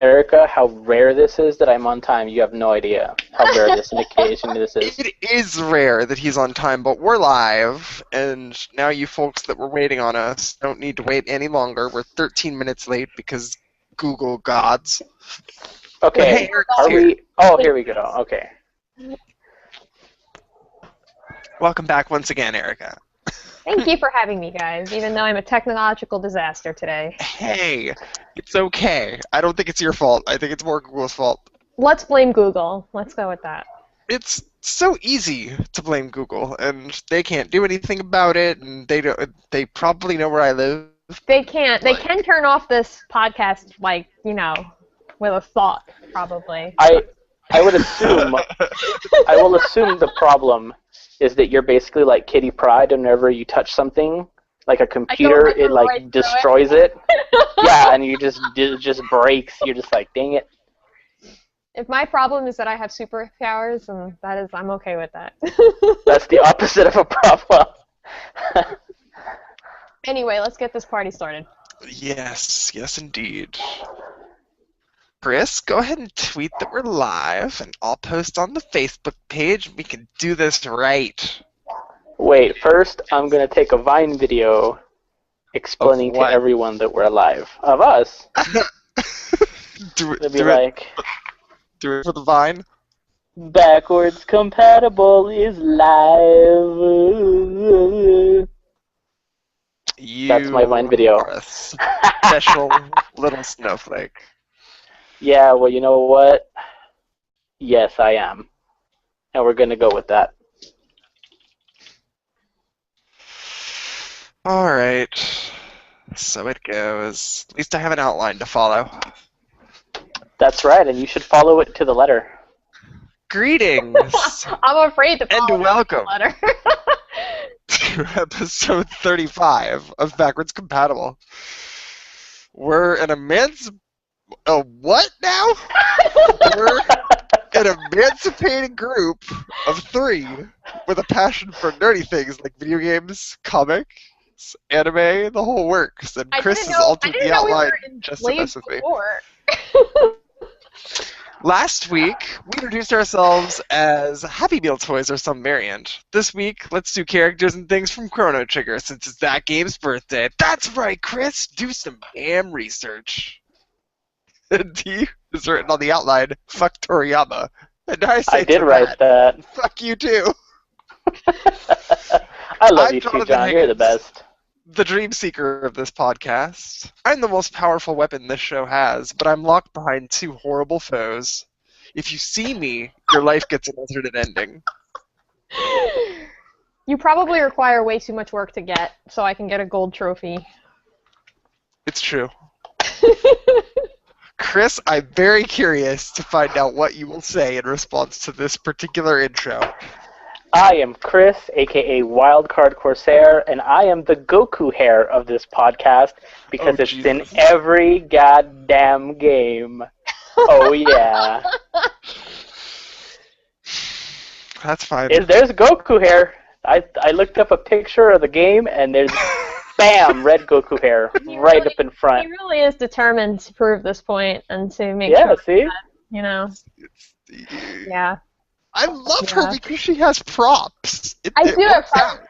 Erika, how rare this is that I'm on time. You have no idea how rare this occasion this is. It is rare that he's on time, but we're live, and now you folks that were waiting on us don't need to wait any longer. We're 13 minutes late because Google gods. Okay, Hey, Eric's are here. we? Oh, here we go. Okay. Welcome back once again, Erika. Thank you for having me, guys, even though I'm a technological disaster today. Hey, it's okay. I don't think it's your fault. I think it's more Google's fault. Let's blame Google. Let's go with that. It's so easy to blame Google, and they can't do anything about it, and they probably know where I live. They can't. They can turn off this podcast, like, you know, with a thought, probably. I would assume. I will assume the problem is that you're basically like Kitty Pryde, and whenever you touch something, like a computer, it like destroys it. Yeah, and it just breaks. You're just like, dang it. If my problem is that I have superpowers, and that is, I'm okay with that. That's the opposite of a problem. Anyway, let's get this party started. Yes, yes indeed. Chris, go ahead and tweet that we're live, and I'll post on the Facebook page. We can do this right. Wait, first I'm going to take a Vine video explaining to everyone that we're live. Of us. Do it for the Vine. Backwards Compatible is live. That's my Vine video. Are a special little snowflake. Yeah, well, you know what? Yes, I am. And we're going to go with that. Alright. So it goes. At least I have an outline to follow. That's right, and you should follow it to the letter. Greetings! I'm afraid to follow and welcome the letter. to episode 35 of Backwards Compatible. We're what now? We're an emancipating group of 3 with a passion for nerdy things like video games, comics, anime, the whole works. And Chris has altered the outline just to mess with me. Last week, we introduced ourselves as Happy Meal toys or some variant. This week, let's do characters and things from Chrono Trigger since it's that game's birthday. That's right, Chris! Do some damn research. D is written on the outline, fuck Toriyama. And I did write that. Fuck you too. I love you too, John. You're the best. The dream seeker of this podcast. I'm the most powerful weapon this show has, but I'm locked behind 2 horrible foes. If you see me, your life gets an alternate ending. You probably require way too much work to get, so I can get a gold trophy. It's true. Chris, I'm very curious to find out what you will say in response to this particular intro. I am Chris, a.k.a. Wildcard Corsair, and I am the Goku hair of this podcast because it's Jesus. In every goddamn game. Oh, yeah. That's fine. There's Goku hair. I looked up a picture of the game, and there's, bam, red Goku hair right up in front. He really is determined to prove this point and to make sure that, you know. Yeah. I love her because she has props. I do have props.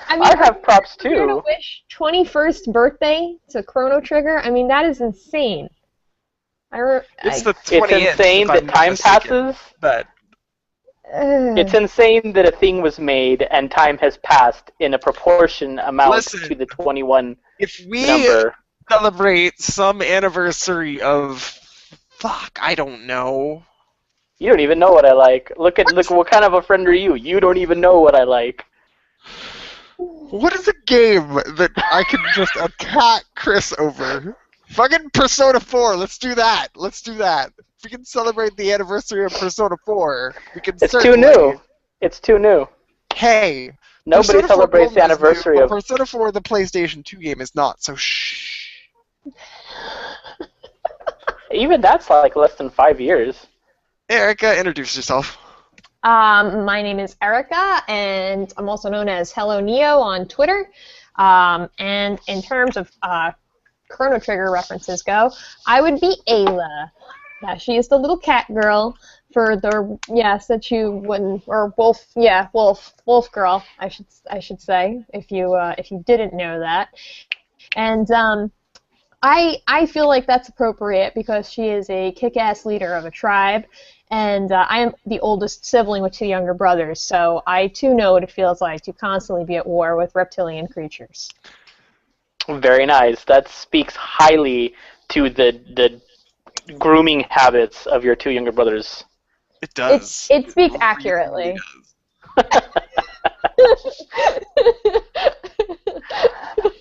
I have props too. You're gonna wish 21st birthday to Chrono Trigger? I mean, that is insane. It's the 20th. It's insane that time passes. But it's insane that a thing was made and time has passed in a proportion amount to the 21 if we number. Celebrate some anniversary of I don't know. You don't even know what I like. Look what kind of a friend are you? You don't even know what I like. What is a game that I can just attack Chris over? Fucking Persona 4, let's do that. If we can celebrate the anniversary of Persona 4, we can It's too new. It's too new. Hey. Nobody celebrates the anniversary of... Persona 4, the PlayStation 2 game, is not, so shh. Even that's like less than 5 years. Erika, introduce yourself. My name is Erika, and I'm also known as Hello Neo on Twitter. And in terms of Chrono Trigger references go, I would be Ayla. Yeah, she is the little cat girl for the that you wouldn't or wolf girl I should say if you didn't know that. And I feel like that's appropriate because she is a kick-ass leader of a tribe, and I am the oldest sibling with two younger brothers, so I too know what it feels like to constantly be at war with reptilian creatures. Very nice. That speaks highly to the grooming habits of your two younger brothers. It does. It speaks really accurately.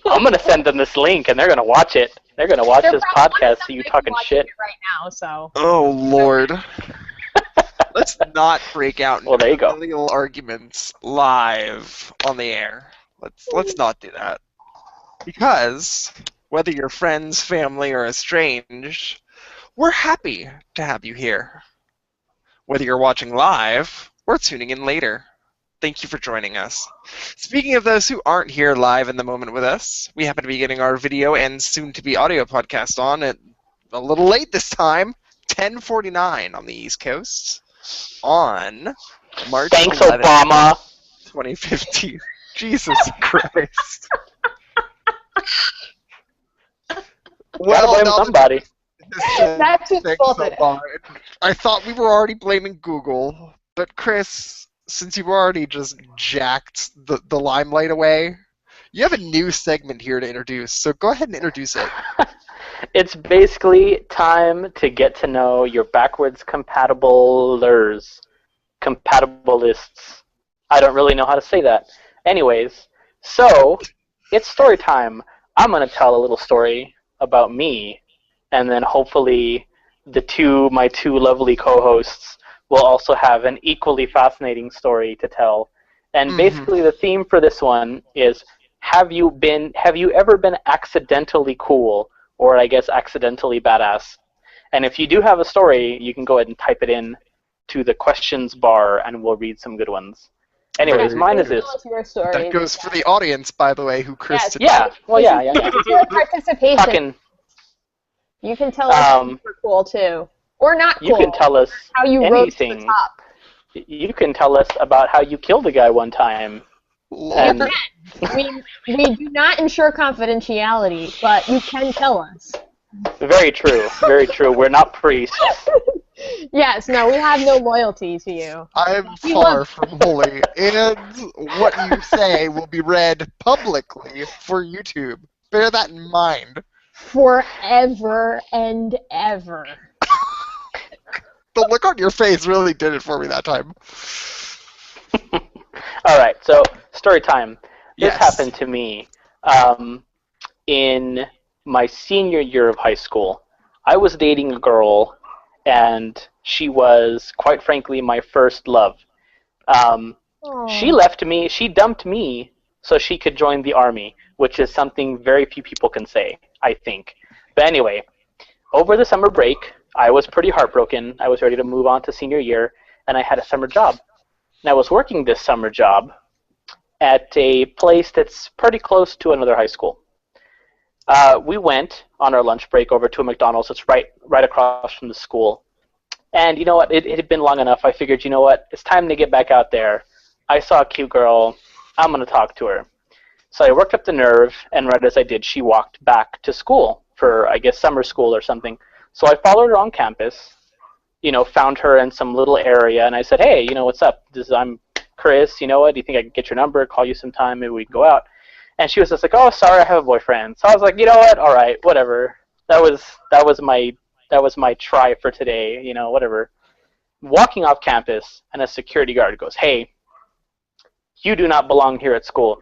I'm gonna send them this link, and they're gonna watch it. They're gonna watch this podcast. See you talking shit right now. So. Oh Lord. Let's not break out Well, there you go. into arguments live on the air. Let's not do that. Because whether you're friends, family, or estranged, we're happy to have you here. Whether you're watching live or tuning in later, thank you for joining us. Speaking of those who aren't here live in the moment with us, we happen to be getting our video and soon-to-be audio podcast on at a little late this time, 10:49 on the East Coast, on March Thanks, 11th, Obama. 2015. Jesus Christ. Gotta blame somebody. That's who's Thanks fault it so far. I thought we were already blaming Google, but Chris, since you've already just jacked the limelight away, you have a new segment here to introduce, so go ahead and introduce it. It's basically time to get to know your backwards compatiblers. Compatibilists. I don't really know how to say that. Anyways, so it's story time. I'm going to tell a little story about me, and then hopefully my two lovely co-hosts will also have an equally fascinating story to tell. And basically the theme for this one is, have you ever been accidentally cool, or I guess accidentally badass? And if you do have a story, you can go ahead and type it in to the questions bar, and we'll read some good ones. Anyways, mine is this. That goes for the audience, by the way, who Chris did. Yeah, well, yeah. Your participation. Talking, you can tell us if you're cool, too. Or not cool. You can tell us how you anything. Rose to the top. You can tell us about how you killed a guy one time. And we do not ensure confidentiality, but you can tell us. Very true. Very true. We're not priests. Yes, no, we have no loyalty to you. I'm far from holy, and what you say will be read publicly for YouTube. Bear that in mind. Forever and ever. The look on your face really did it for me that time. All right, so story time. This Yes. happened to me in my senior year of high school. I was dating a girl, and she was, quite frankly, my first love. She left me, she dumped me so she could join the army, which is something very few people can say, I think. But anyway, over the summer break, I was pretty heartbroken. I was ready to move on to senior year, and I had a summer job. And I was working this summer job at a place that's pretty close to another high school. We went on our lunch break over to a McDonald's that's right across from the school. And you know what? It had been long enough. I figured, you know what? It's time to get back out there. I saw a cute girl. I'm going to talk to her. So I worked up the nerve, and right as I did, she walked back to school for, I guess, summer school or something. So I followed her on campus, found her in some little area, and I said, hey, what's up? I'm Chris. You know what? Do you think I could get your number, call you sometime, maybe we'd go out? And she was just like, oh, sorry, I have a boyfriend. So I was like, you know what? All right, whatever. That was my try for today, whatever. Walking off campus, and a security guard goes, hey, you do not belong here at school.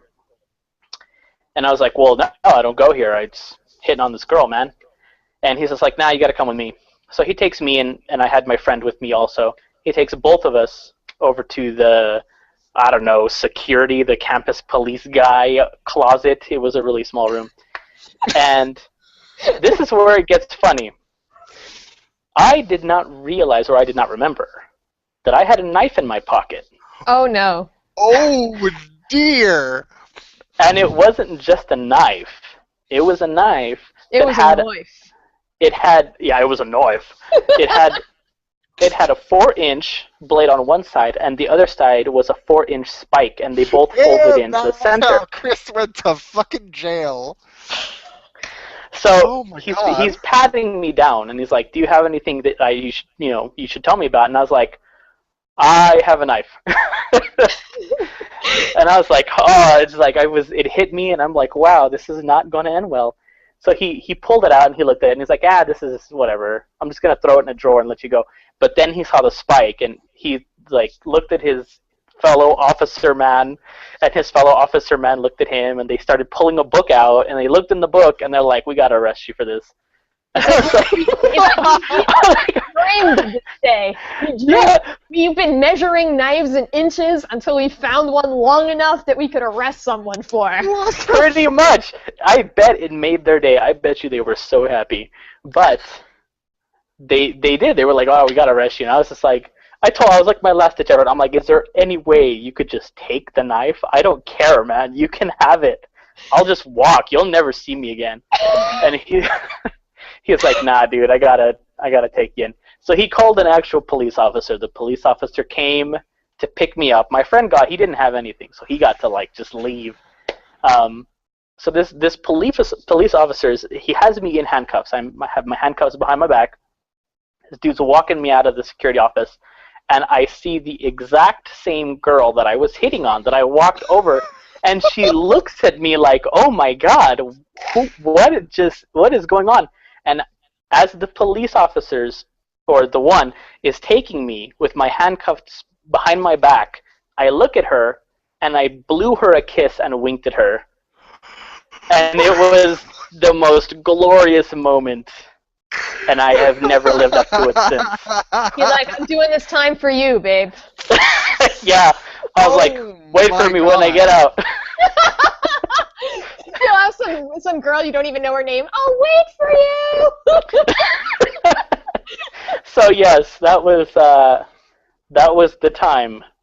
And I was like, well, no, I don't go here. I'm just hitting on this girl, man. And he's just like, nah, you got to come with me. So he takes me, and I had my friend with me also. He takes both of us over to the, I don't know, security, the campus police guy closet. It was a really small room. And this is where it gets funny. I did not realize, or I did not remember, that I had a knife in my pocket. Oh, no. Oh, dear. And it wasn't just a knife. It was a knife It was a knife. It had, yeah, it was a knife. It had a 4-inch blade on one side, and the other side was a 4-inch spike, and they both folded into the center. Chris went to fucking jail. So Oh my God. he's patting me down, and he's like, "Do you have anything that you should tell me about?" And I was like, "I have a knife." And I was like, "Oh," it's like it hit me, and I'm like, "Wow, this is not going to end well." So he pulled it out and he looked at it and he's like, this is whatever. I'm just gonna throw it in a drawer and let you go. But then he saw the spike and he like looked at his fellow officer man, and his fellow officer man looked at him, and they started pulling a book out, and they looked in the book and they're like, "We gotta arrest you for this." Framed this day. We've been measuring knives in inches until we found one long enough that we could arrest someone for. Pretty much. I bet it made their day. I bet you they were so happy. But they did. They were like, "Oh, we gotta arrest you." And I was just like, I was like my last ditch effort. I'm like, "Is there any way you could just take the knife? I don't care, man. You can have it. I'll just walk. You'll never see me again." And he was like, "Nah, dude, I gotta take you in." So he called an actual police officer. The police officer came to pick me up. My friend he didn't have anything, so he got to like just leave. So this police officer, he has me in handcuffs. I have my handcuffs behind my back. This dude's walking me out of the security office, and I see the exact same girl that I was hitting on, that I walked over, and she looks at me like, "Oh my God, what is going on?" And as the police officers, or the one, is taking me with my handcuffs behind my back, I look at her, and I blew her a kiss and winked at her. And it was the most glorious moment, and I have never lived up to it since. You're like, "I'm doing this time for you, babe." Yeah, I was like, "Wait for me when I get out." You'll have some girl you don't even know her name. "I'll wait for you." So yes, that was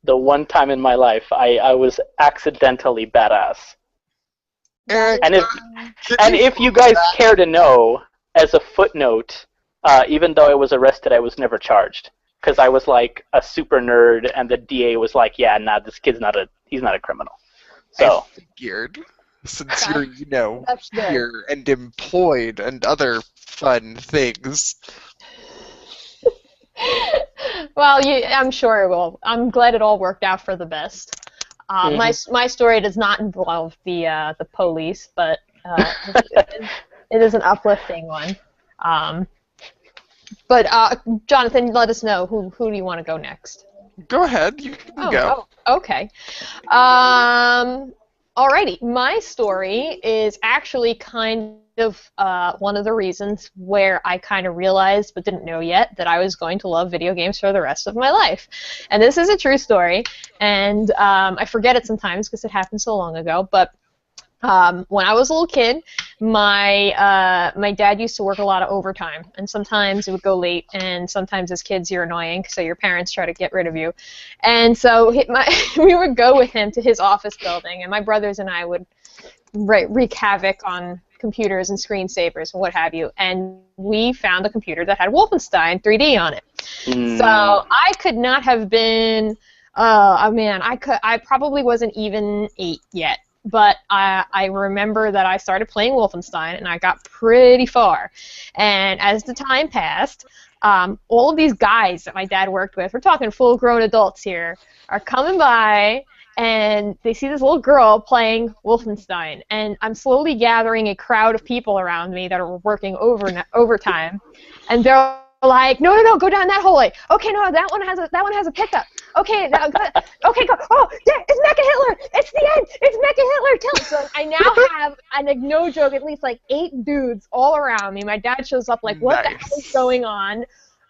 the one time in my life I was accidentally badass. Eric, And if you guys care to know, as a footnote, even though I was arrested, I was never charged, because I was like a super nerd, and the DA was like, "Yeah, nah, this kid's he's not a criminal." So I figured, since you're, That's good. here and employed and other fun things. Well, I'm sure it will. I'm glad it all worked out for the best. My story does not involve the police, but it is an uplifting one. But Jonathan, let us know who do you want to go next? Go ahead, you can go. Oh, okay. Alrighty, my story is actually kind of one of the reasons where I kind of realized, but didn't know yet, that I was going to love video games for the rest of my life. And this is a true story, and I forget it sometimes because it happened so long ago, but when I was a little kid, my dad used to work a lot of overtime, and sometimes it would go late, and sometimes as kids you're annoying, so your parents try to get rid of you. And so we would go with him to his office building, and my brothers and I would wreak havoc on computers and screensavers and what have you, and we found a computer that had Wolfenstein 3D on it. So I could not have been, I probably wasn't even 8 yet. But I remember that I started playing Wolfenstein, and I got pretty far. And as the time passed, all of these guys that my dad worked with, we're talking full-grown adults here, are coming by, and they see this little girl playing Wolfenstein. And I'm slowly gathering a crowd of people around me that are working overtime. And they're like, no, go down that hallway. Okay, no, that one has a pickup. Okay, now, okay, go. Oh, yeah, it's Mecha Hitler. It's the end. It's Mecha Hitler. So I now have, and like no joke, at least like 8 dudes all around me. My dad shows up like, what the hell is going on?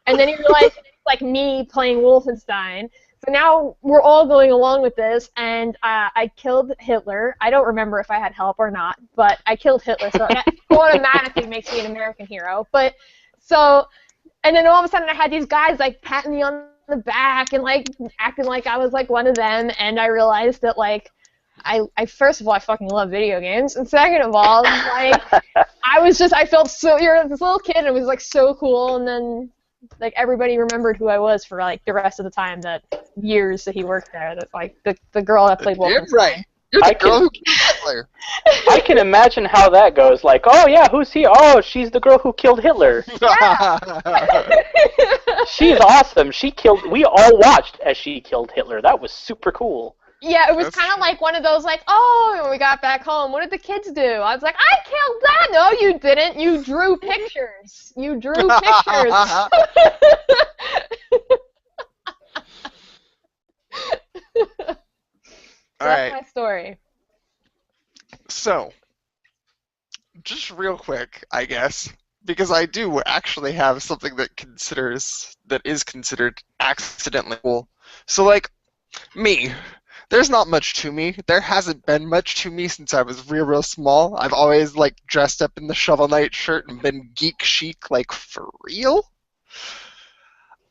And then he realized it's like me playing Wolfenstein. So now we're all going along with this, and I killed Hitler. I don't remember if I had help or not, but I killed Hitler, so that automatically makes me an American hero. But so, and then all of a sudden I had these guys like patting me on the back and like acting like I was like one of them, and I realized that like I first of all, I fucking love video games, and second of all, like, I felt so, you're this little kid, and it was, like, so cool, and then, like, everybody remembered who I was for, like, the rest of the time, that years that he worked there, that, like, the girl that played Wolfenstein. Right. You're the girl who killed Hitler. I can imagine how that goes. Like, oh yeah, who's he? Oh, she's the girl who killed Hitler. Yeah. She's awesome. We all watched as she killed Hitler. That was super cool. Yeah, it was kind of like one of those, like, oh, when we got back home, what did the kids do? I was like, I killed that! No, you didn't. You drew pictures. You drew pictures. That's my story. So, just real quick, I guess, because I do actually have something that is considered accidentally cool. So, like, me. There's not much to me. There hasn't been much to me since I was real small. I've always, like, dressed up in the Shovel Knight shirt and been geek chic, like, for real.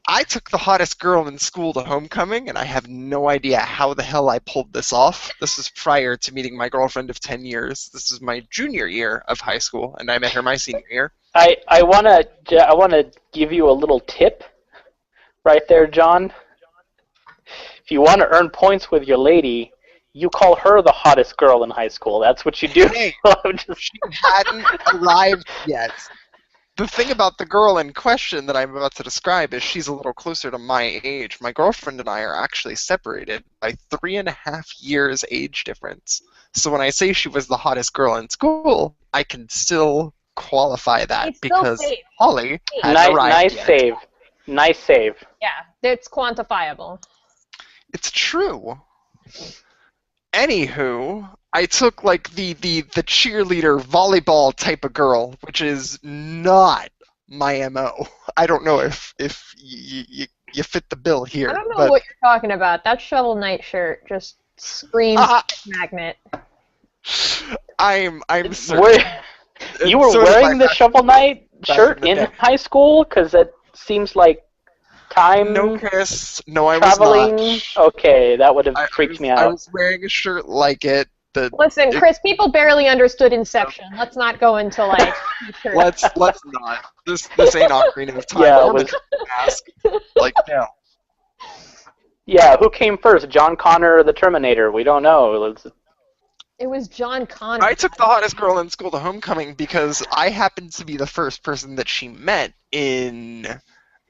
I took the hottest girl in school to homecoming, and I have no idea how the hell I pulled this off. This was prior to meeting my girlfriend of 10 years. This is my junior year of high school, and I met her my senior year. I wanna give you a little tip right there, John. If you want to earn points with your lady, you call her the hottest girl in high school. That's what you do. Hey, she hadn't arrived yet. The thing about the girl in question that I'm about to describe is she's a little closer to my age. My girlfriend and I are actually separated by 3.5 years age difference. So when I say she was the hottest girl in school, I can still qualify that It's because still safe. Holly hadn't arrived yet. Nice save. Yeah, it's quantifiable. It's true. Anywho, I took like the cheerleader volleyball type of girl, which is not my MO. I don't know if you fit the bill here. I don't know what you're talking about. That Shovel Knight shirt just screams magnet. I'm certain. You were wearing the Shovel Knight shirt in high school? Because it seems like time No, Chris. No, I traveling. was not. Okay, that would have freaked me out. I was wearing a shirt like it. Listen, Chris, people barely understood Inception. Let's not go into, like, let's not. This ain't Ocarina of Time. Yeah, or Ask. Like, no. Yeah, who came first, John Connor or the Terminator? We don't know. It was John Connor. I took the hottest girl in school to homecoming because I happened to be the first person that she met in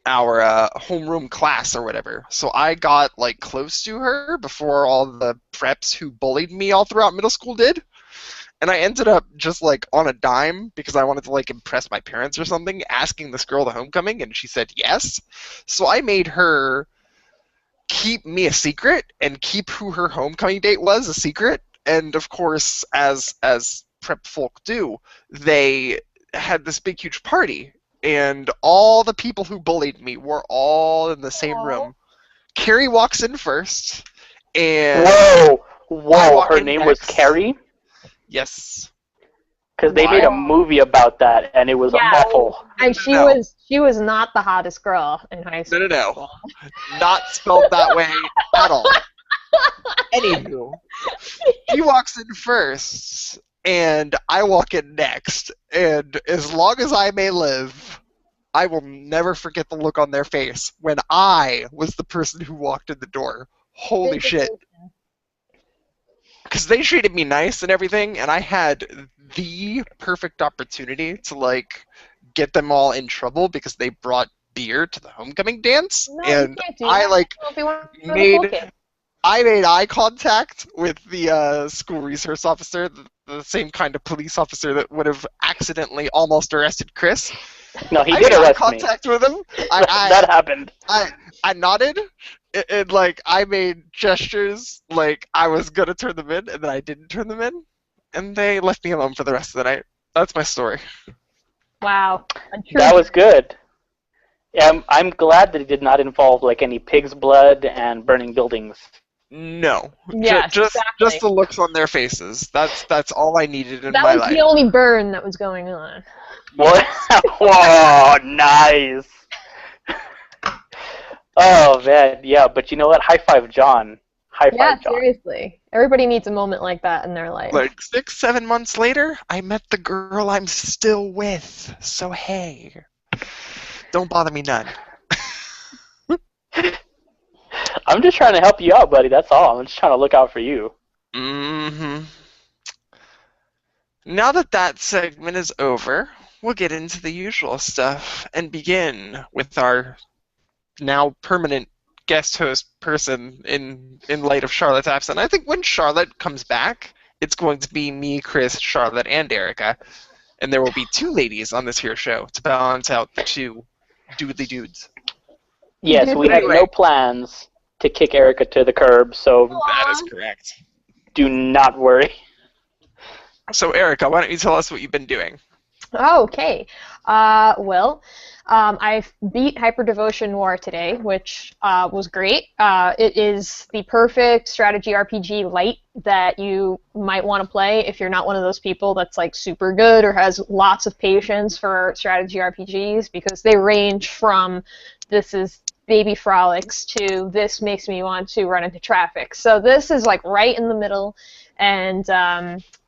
our homeroom class or whatever. So I got, like, close to her before all the preps who bullied me all throughout middle school did. And I ended up just, like, on a dime because I wanted to, like, impress my parents or something, asking this girl to homecoming, and she said yes. So I made her keep me a secret and keep who her homecoming date was a secret. And, of course, as prep folk do, they had this big, huge party. And all the people who bullied me were all in the same room. Carrie walks in first, and whoa! Her name was Carrie. Yes. Because they made a movie about that, and it was awful. And she was not the hottest girl in high school. No. Not spelled that way at all. Anywho, he walks in first, and I walk in next, and as long as I may live, I will never forget the look on their face when I was the person who walked in the door. Holy shit. Because they treated me nice and everything, and I had the perfect opportunity to, like, get them all in trouble because they brought beer to the homecoming dance, and I, like, I made eye contact with the school resource officer, the same kind of police officer that would have accidentally almost arrested Chris. No, he did arrest me. I made eye contact with him. That happened. I nodded, and like I made gestures like I was gonna turn them in, and then I didn't turn them in, and they left me alone for the rest of the night. That's my story. Wow. That was good. Yeah, I'm glad that it did not involve like any pig's blood and burning buildings. No. Yes, just exactly. the looks on their faces. That's all I needed in my life. That was the only burn that was going on. What? Whoa, nice. Oh man, yeah, but you know what? High five John High Yeah, five, John. seriously. Everybody needs a moment like that in their life. Like 6, 7 months later, I met the girl I'm still with. So hey, don't bother me none. I'm just trying to help you out, buddy. That's all. I'm just trying to look out for you. Mm-hmm. Now that segment is over, we'll get into the usual stuff and begin with our now permanent guest host person in light of Charlotte's absence. I think when Charlotte comes back, it's going to be me, Chris, Charlotte, and Erika. And there will be 2 ladies on this here show to balance out the 2 doodly dudes. Yes, we have no plans to kick Erika to the curb, so That is correct. do not worry. So, Erika, why don't you tell us what you've been doing? Okay. I've beat Hyper Devotion Noir today, which was great. It is the perfect strategy RPG light that you might want to play if you're not one of those people that's like super good or has lots of patience for strategy RPGs, because they range from this is baby frolics to this makes me want to run into traffic. So this is like right in the middle, and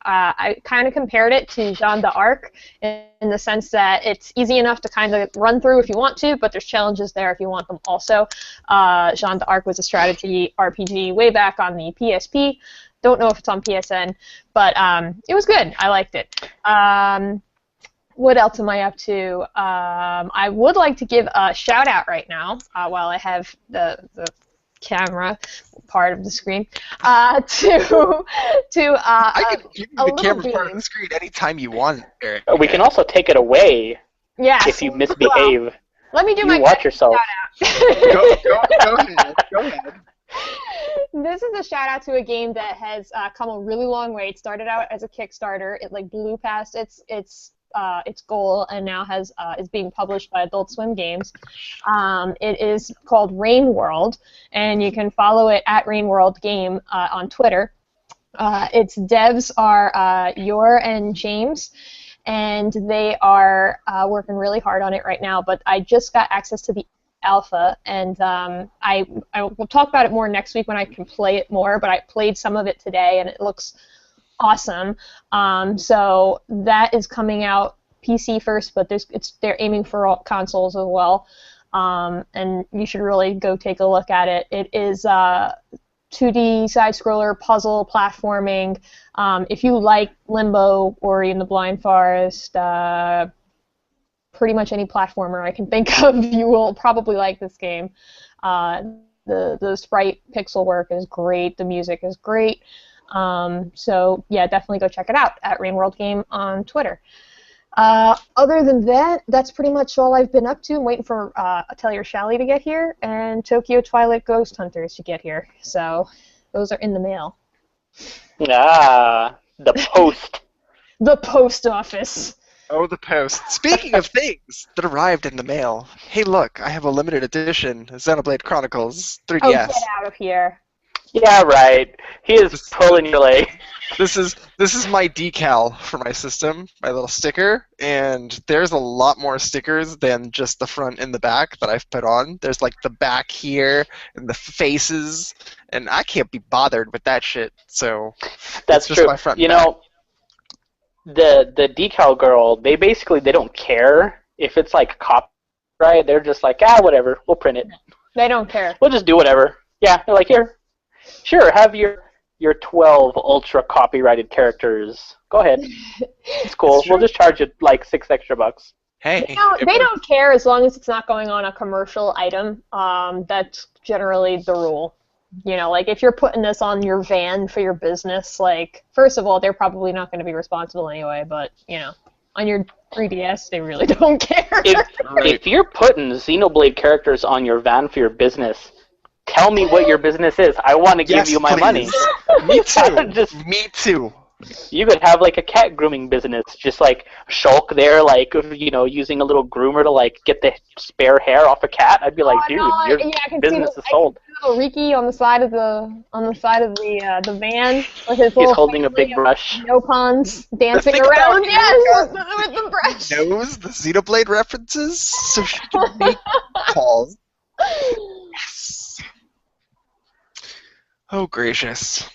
I kind of compared it to Jeanne d'Arc in the sense that it's easy enough to kind of run through if you want to, but there's challenges there if you want them also. Jeanne d'Arc was a strategy RPG way back on the PSP. Don't know if it's on PSN, but it was good. I liked it. What else am I up to? I would like to give a shout out right now while I have the camera part of the screen I can give you a the camera little part of beam. the screen anytime you want, Erika. We can also take it away Yes. if you misbehave. Well, let me do You my watch yourself. Go ahead. This is a shout out to a game that has come a really long way. It started out as a Kickstarter. It like blew past its goal and now is being published by Adult Swim Games. It is called Rain World, and you can follow it at Rain World Game on Twitter. Its devs are Yor and James, and they are working really hard on it right now. But I just got access to the alpha, and I will talk about it more next week when I can play it more. But I played some of it today, and it looks awesome. So that is coming out PC first, but they're aiming for all consoles as well. And you should really go take a look at it. It is 2D side-scroller puzzle platforming. If you like Limbo, Ori and the Blind Forest, pretty much any platformer I can think of, you will probably like this game. The sprite pixel work is great. The music is great. So yeah, definitely go check it out at Rain World Game on Twitter. Other than that, that's pretty much all I've been up to. I'm waiting for Atelier Shally to get here and Tokyo Twilight Ghost Hunters to get here. So those are in the mail. Ah, the post. The post office. Oh, the post. Speaking of things that arrived in the mail, hey look, I have a limited edition Xenoblade Chronicles 3DS. Oh, get out of here. Yeah, right. He is pulling your leg. This is my decal for my system, my little sticker, and there's a lot more stickers than just the front and the back that I've put on. There's like the back here and the faces, and I can't be bothered with that shit. So That's just true. my front You and back. know, the decal girl, they don't care if it's like copyright. They're just like, whatever, we'll print it. They don't care. We'll just do whatever. Yeah, they're like, here, sure, have your 12 ultra copyrighted characters. Go ahead. It's cool. We'll just charge you like $6 extra. Hey, They don't care as long as it's not going on a commercial item. That's generally the rule. You know, like if you're putting this on your van for your business, like first of all, they're probably not going to be responsible anyway. But you know, on your 3DS, they really don't care. If you're putting Xenoblade characters on your van for your business, tell me what your business is. I want to give you my money. Me too. Me too. You could have like a cat grooming business, just like Shulk there, like using a little groomer to like get the spare hair off a cat. I'd be like, dude, your business is sold. Little Riki on the side of the van with his He's holding a big brush. No puns dancing around. Yes, with the brush. He knows the Xenoblade references, so she can make calls. Yes. Oh, gracious.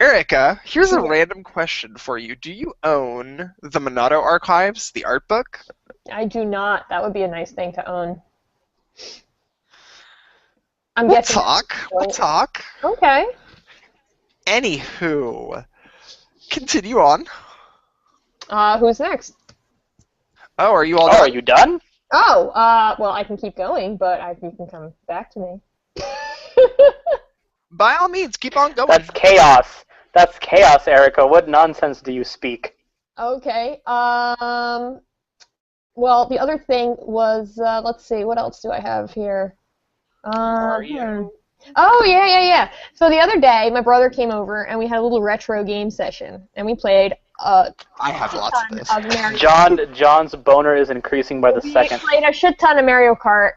Erika, here's a random question for you. Do you own the Monado Archives, the art book? I do not. That would be a nice thing to own. We'll talk. Okay. Anywho, continue on. Who's next? Oh, are you all done? Are you done? Oh, well, I can keep going, but you can come back to me. By all means, keep on going. That's chaos. That's chaos, Erika. What nonsense do you speak? Okay. Well, the other thing was, let's see, what else do I have here? Are you? Oh, yeah. So the other day, my brother came over, and we had a little retro game session, and we played I have lots of this. John's boner is increasing by the second. We played a shit ton of Mario Kart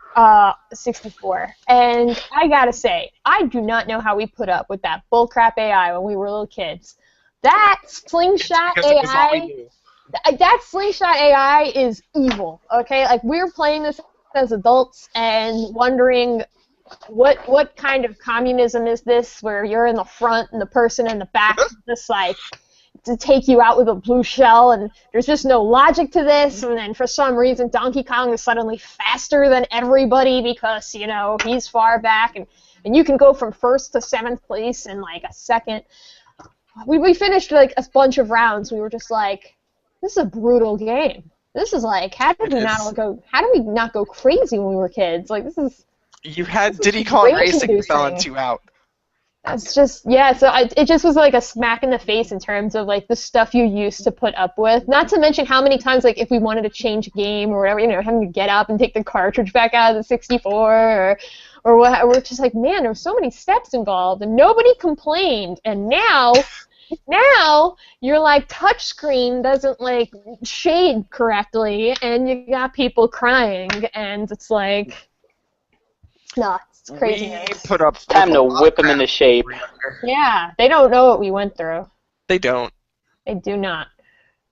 64, and I gotta say, I do not know how we put up with that bullcrap AI when we were little kids. That slingshot AI, is evil. Okay, like we were playing this as adults and wondering what kind of communism is this, where you're in the front and the person in the back is just like to take you out with a blue shell, and there's just no logic to this, and then for some reason Donkey Kong is suddenly faster than everybody because, you know, he's far back, and you can go from 1st to 7th place in like a second. We finished like a bunch of rounds. We were just like, this is a brutal game. This is like, how did we not go crazy when we were kids? Like, this is... You had Diddy Kong Racing balance you out. It's just, yeah, so it just was like a smack in the face in terms of like the stuff you used to put up with. Not to mention how many times, like, if we wanted to change a game or whatever, you know, having to get up and take the cartridge back out of the 64 or what, we're just like, man, there were so many steps involved and nobody complained. And now you're like, touchscreen doesn't like shade correctly and you got people crying and it's like, nuts. Crazy. It's time to whip them into shape. Yeah, they don't know what we went through. They don't. They do not.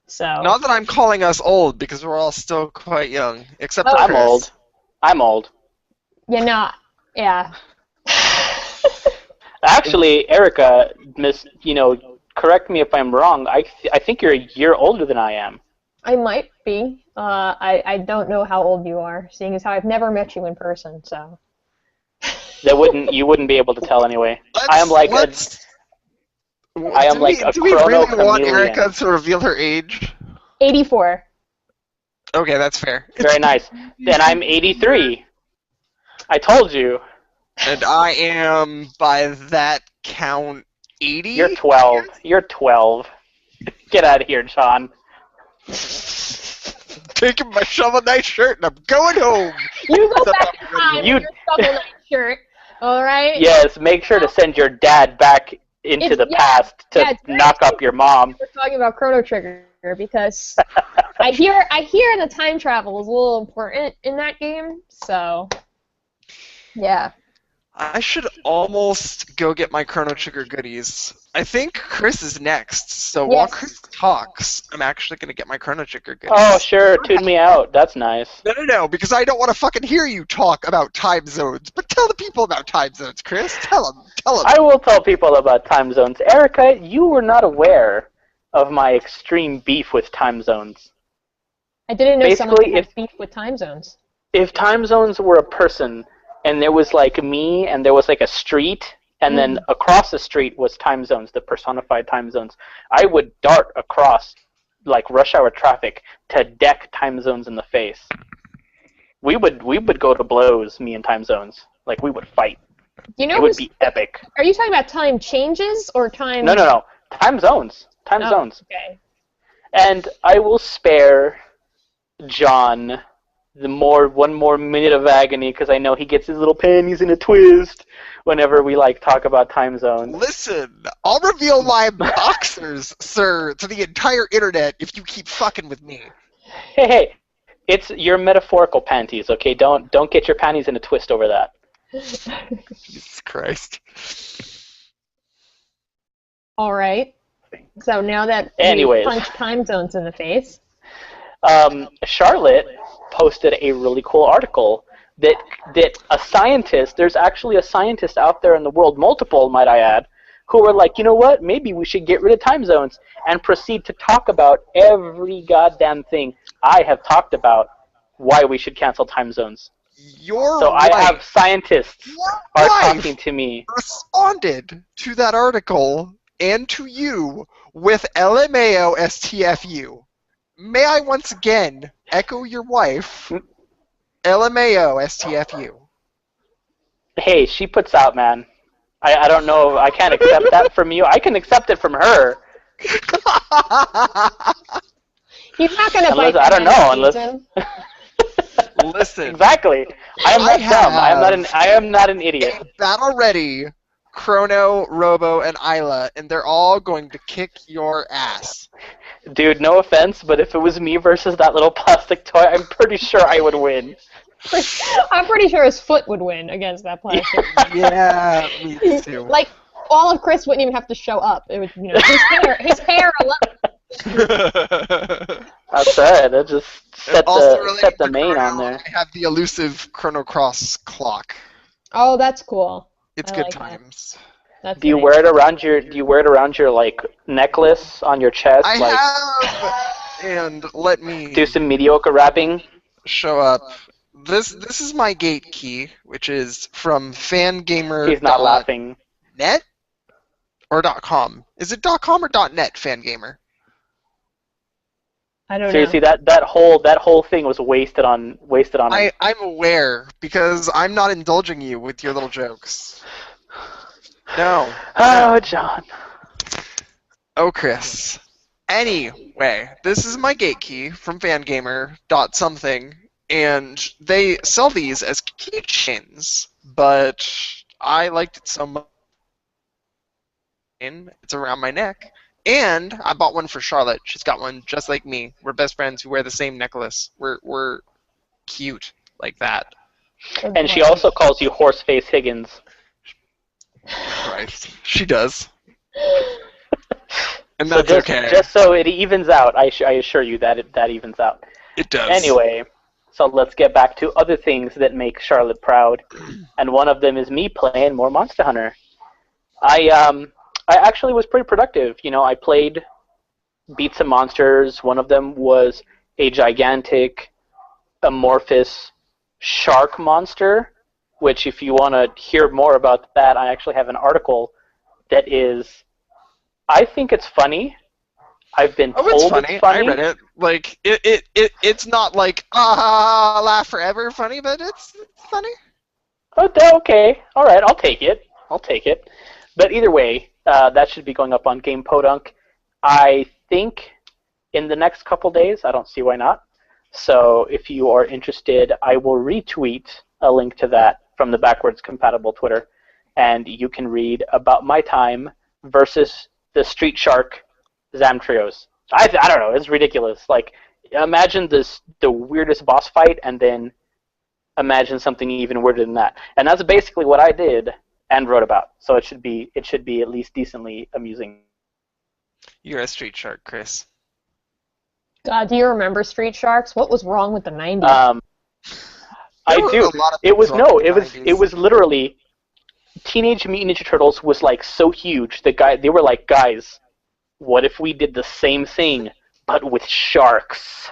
So. Not that I'm calling us old, because we're all still quite young, except I'm old. I'm old. You're not. Yeah. Actually, Erika, correct me if I'm wrong. I think you're a year older than I am. I might be. I don't know how old you are, seeing as how I've never met you in person. So. You wouldn't be able to tell anyway. I am like a Do we really want Erika to reveal her age? 84. Okay, that's fair. Very nice. Then I'm 83. I told you. And I am, by that count, 80? You're 12. You're 12. Get out of here, John. Taking my Shovel Knight shirt and I'm going home. You go back in time with your Shovel Knight shirt. All right. Yes, make sure to send your dad back into the past to knock up your mom. We're talking about Chrono Trigger because I hear the time travel is a little important in that game. So, yeah. I should almost go get my Chrono Trigger goodies. I think Chris is next, so while Chris talks, I'm actually going to get my Chrono Trigger goodies. Oh, sure, tune me out. That's nice. No, because I don't want to fucking hear you talk about time zones. But tell the people about time zones, Chris. Tell them. I will tell people about time zones. Erika, you were not aware of my extreme beef with time zones. I didn't know someone had beef with time zones. If time zones were a person, and there was like me, and there was like a street, and then across the street was time zones, the personified time zones, I would dart across like rush hour traffic to deck time zones in the face. We would go to blows, me and time zones. Like we would fight. You know, it would be epic. Are you talking about time changes or time? No. Time zones. Time zones. Okay. And I will spare John one more minute of agony because I know he gets his little panties in a twist whenever we talk about time zones. Listen, I'll reveal my boxers, sir, to the entire internet if you keep fucking with me. Hey, it's your metaphorical panties, okay? Don't get your panties in a twist over that. Jesus Christ. All right. So now that we punch time zones in the face. Charlotte posted a really cool article that a scientist, there's actually a scientist out there in the world, multiple might I add, who were like, you know what, maybe we should get rid of time zones, and proceed to talk about every goddamn thing I have talked about why we should cancel time zones. So I have scientists are talking to me. Responded to that article and to you with LMAO STFU. May I once again echo your wife? LMAO STFU. Hey, she puts out, man. I don't know. I can't accept that from you. I can accept it from her. He's not going to bite. I don't know unless. Listen. Exactly. I am not dumb. I am not an idiot. Battle ready, Chrono, Robo, and Isla, and they're all going to kick your ass. Dude, no offense, but if it was me versus that little plastic toy, I'm pretty sure I would win. I'm pretty sure his foot would win against that plastic. Yeah, me too. Like, all of Chris wouldn't even have to show up. It would, you know, his hair alone. That's right. That just set the main on there. I have the elusive Chrono Cross clock. Oh, that's cool. It's good times. Do you wear it around your like necklace on your chest? I have, and let me do some mediocre rapping. Show up. This is my gate key, which is from Fangamer. He's not laughing. Net or .com? Is it .com or .net? Fangamer. I don't know. Seriously, that whole thing was wasted on him. I'm aware because I'm not indulging you with your little jokes. No. Oh, John. Oh, Chris. Anyway, this is my gate key from Fangamer something, and they sell these as keychains, but I liked it so much. It's around my neck. And I bought one for Charlotte. She's got one just like me. We're best friends who wear the same necklace. We're cute like that. And she also calls you Horseface Higgins. Right. She does. And that's okay. Just so it evens out, I assure you that that evens out. It does. Anyway, so let's get back to other things that make Charlotte proud. And one of them is me playing more Monster Hunter. I actually was pretty productive. You know, I beat some monsters. One of them was a gigantic, amorphous shark monster, which if you want to hear more about that, I actually have an article that is, I think it's funny. I've been told it's funny. I read it. Like, it's not like, laugh forever funny, but it's funny. Oh, okay. All right, I'll take it. But either way, that should be going up on Game Podunk. I think in the next couple days. I don't see why not. So if you are interested, I will retweet a link to that from the backwards compatible Twitter, and you can read about my time versus the Street Shark Zamtrios. I don't know. It's ridiculous. Like, imagine the weirdest boss fight, and then imagine something even weirder than that. And that's basically what I did and wrote about. So it should be at least decently amusing. You're a Street Shark, Chris. God, do you remember Street Sharks? What was wrong with the 90s? I do. It was literally Teenage Mutant Ninja Turtles was like so huge. They were like, guys, what if we did the same thing but with sharks?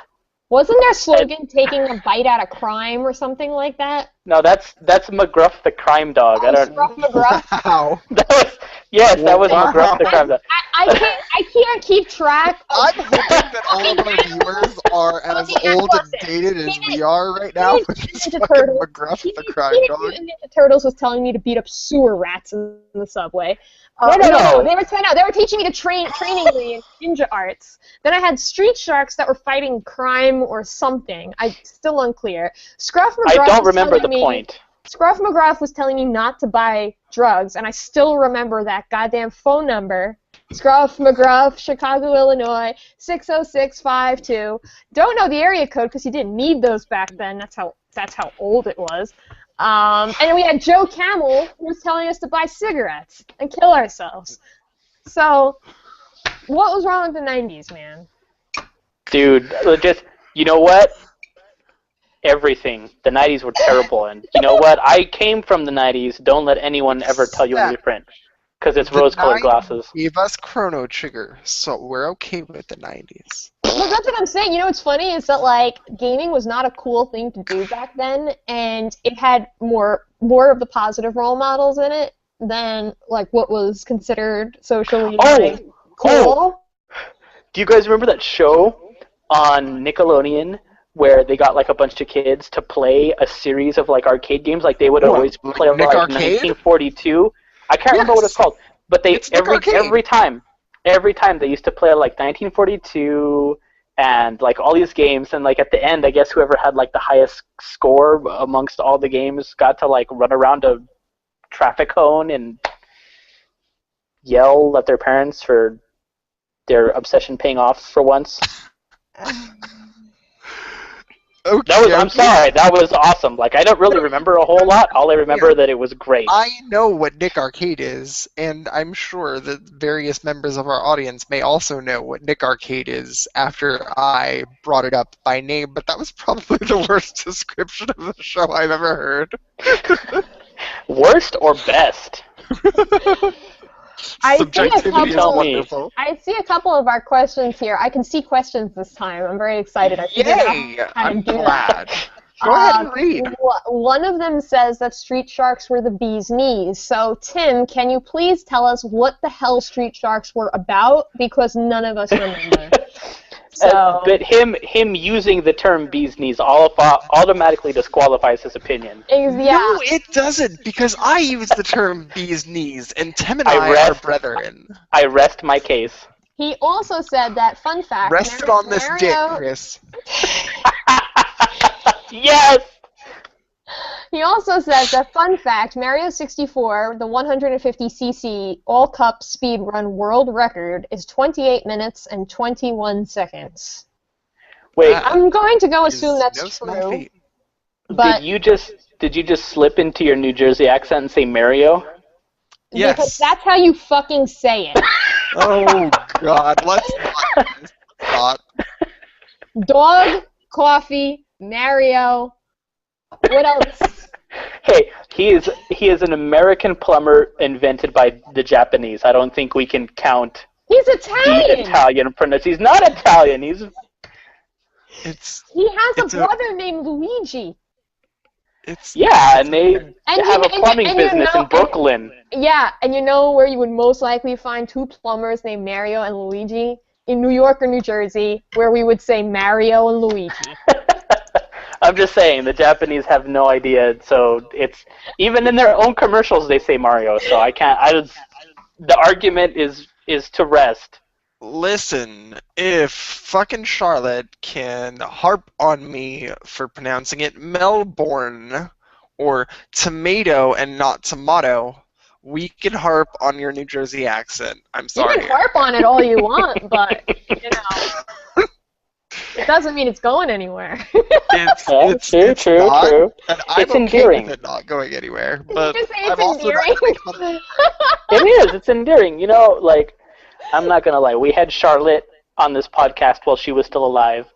Wasn't their slogan taking a bite out of crime or something like that? No, that's McGruff the crime dog. Oh, I don't. McGruff? Wow. That was McGruff the crime dog. I can't keep track. I'm hoping that all of our viewers are as old and dated as we are right now. McGruff the crime dog. Ninja Turtles was telling me to beat up sewer rats in the subway. No. They were teaching me to training me in ninja arts. Then I had Street Sharks that were fighting crime or something. I'm still unclear. Scruff McGruff. I don't remember the point. Scruff McGruff was telling me not to buy drugs, and I still remember that goddamn phone number. Scruff McGruff, Chicago, Illinois, 60652. Don't know the area code because you didn't need those back then. That's how old it was. And then we had Joe Camel, who was telling us to buy cigarettes and kill ourselves. So, what was wrong with the 90s, man? Dude, just, you know what? everything. The 90s were terrible, and you know what? I came from the 90s. Don't let anyone ever tell you any different, because it's rose-colored glasses. Gave us Chrono Trigger, so we're okay with the 90s. Well, that's what I'm saying. You know what's funny is that, like, gaming was not a cool thing to do back then, and it had more of the positive role models in it than, like, what was considered socially cool. Do you guys remember that show on Nickelodeon where they got, like, a bunch of kids to play a series of, like, arcade games? Like, they would always play, like, 1942. I can't remember what it's called. But they every time they used to play, like, 1942 and, like, all these games. And, like, at the end, I guess whoever had, like, the highest score amongst all the games got to, like, run around a traffic cone and yell at their parents for their obsession paying off for once. Okay. I'm sorry, that was awesome. Like, I don't really remember a whole lot. All I remember that it was great. I know what Nick Arcade is, and I'm sure that various members of our audience may also know what Nick Arcade is after I brought it up by name, but that was probably the worst description of the show I've ever heard. Worst or best? I see a couple of our questions here. I can see questions this time. I'm very excited. I'm glad. Go ahead and read. One of them says that Street Sharks were the bee's knees. So, Tim, can you please tell us what the hell Street Sharks were about? Because none of us remember. But him using the term bee's knees automatically disqualifies his opinion. Yeah. No, it doesn't, because I use the term bee's knees, and Tim and I are brethren. I rest my case. He also said that, fun fact... Rest it on this dick, Chris. Yes! He also says that, fun fact, Mario 64, the 150cc all-cup speed run world record, is 28 minutes and 21 seconds. Wait. I'm going to go assume that's true. But did you just slip into your New Jersey accent and say Mario? Yes. Because that's how you fucking say it. Oh, God. Let's not. Dog, coffee, Mario. What else? Hey, he is an American plumber invented by the Japanese. I don't think we can count. He's Italian. The Italian pronunciation. He's not Italian. He has a brother named Luigi. And they have a plumbing business in Brooklyn. And you know where you would most likely find two plumbers named Mario and Luigi? In New York or New Jersey, where we would say Mario and Luigi. I'm just saying, the Japanese have no idea, so it's... Even in their own commercials, they say Mario, so I can't... the argument is to rest. Listen, if fucking Charlotte can harp on me for pronouncing it Melbourne, or tomato and not tomato, we can harp on your New Jersey accent. I'm sorry. You can harp on it all you want, but, you know... It doesn't mean it's going anywhere. It's true. And I'm endearing. With it not going anywhere. But it's endearing. It's endearing. You know, like, I'm not going to lie. We had Charlotte on this podcast while she was still alive,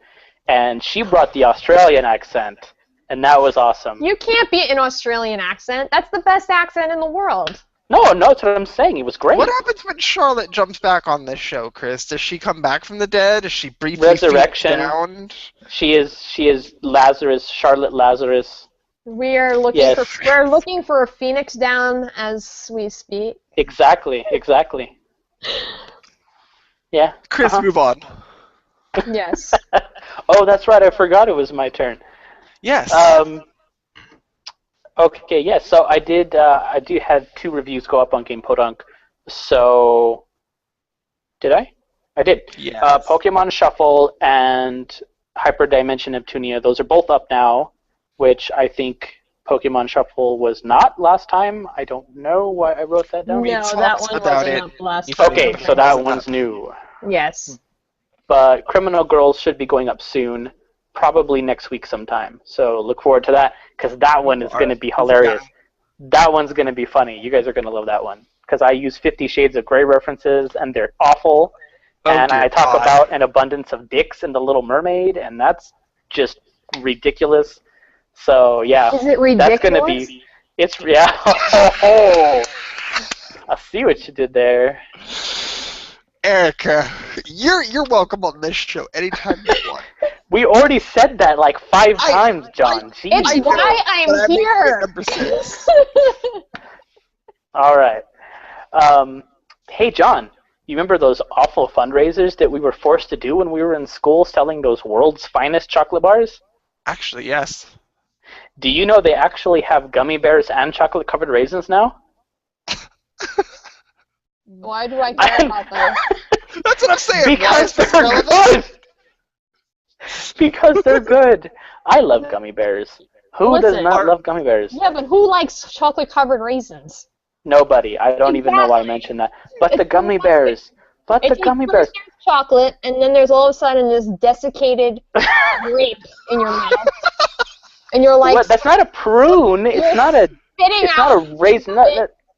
and she brought the Australian accent, and that was awesome. You can't beat an Australian accent. That's the best accent in the world. No, that's what I'm saying. It was great. What happens when Charlotte jumps back on this show, Chris? Does she come back from the dead? Is she briefly resurrection? Down? She is Lazarus, Charlotte Lazarus. We're looking for a phoenix down as we speak. Exactly. Yeah. Chris, move on. Yes. Oh, that's right. I forgot it was my turn. Yes. Okay, yes. So I do have 2 reviews go up on Game Podunk. So, did I? I did. Yes. Pokemon Shuffle and Hyperdimension Neptunia. Those are both up now, which I think Pokemon Shuffle was not last time. I don't know why I wrote that down. No, that one wasn't up last time. Okay, so that one's new. Yes. But Criminal Girls should be going up soon. Probably next week sometime. So look forward to that, because that one is going to be hilarious. That one's going to be funny. You guys are going to love that one, because I use 50 Shades of Grey references, and they're awful. And I talk about an abundance of dicks in The Little Mermaid, and that's just ridiculous. So yeah, Is it ridiculous? that's gonna be. It's yeah. Oh, I see what you did there. Erika, you're welcome on this show anytime you want. We already said that like 5 times, John. Jeez. It's why I'm here. Number 6. All right. Hey, John. You remember those awful fundraisers that we were forced to do when we were in school selling those world's finest chocolate bars? Actually, yes. Do you know they actually have gummy bears and chocolate-covered raisins now? Why do I care about that? That's what I'm saying. Because they're good. Because they're good. I love gummy bears. Who does not love gummy bears? Yeah, but who likes chocolate-covered raisins? Nobody. I don't even know why I mentioned that. But the gummy bears. But the gummy bears. Chocolate, and then there's all of a sudden this desiccated grape in your mouth, and you're like, what? That's not a prune. It's not a. It's not a raisin.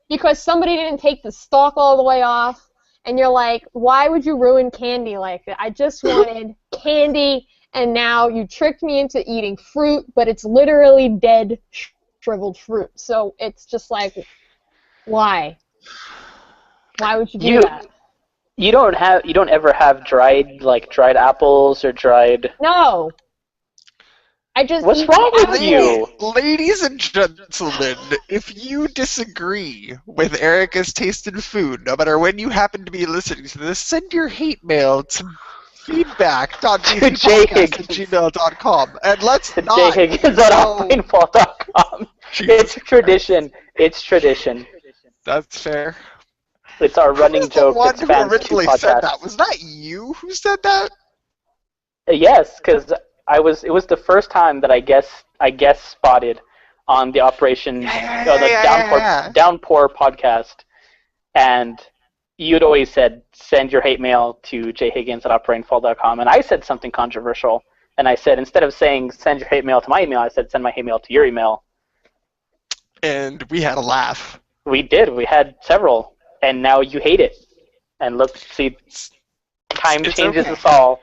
Because somebody didn't take the stalk all the way off, and you're like, why would you ruin candy like that? I just wanted candy, and now you tricked me into eating fruit, but it's literally dead, shriveled fruit. So it's just like, why? Why would you do that? You don't ever have dried apples or dried. No. What's wrong with you? Ladies and gentlemen, if you disagree with Erika's taste in food, no matter when you happen to be listening to this, send your hate mail to feedback.jhiggins@gmail.com, and let's not jhiggins@offbrainfall.com. It's tradition. It's tradition. That's fair. It's our running joke. Who was the one who originally said podcasts. that? Was that you who said that? Yes, because it was the first time that I guess spotted on the Downpour podcast, and you'd always said send your hate mail to jhiggins@offbrainfall.com, and I said something controversial, and I said instead of saying send your hate mail to my email, I said send my hate mail to your email. And we had a laugh. We did. We had several, and now you hate it. And look, see, time changes us all.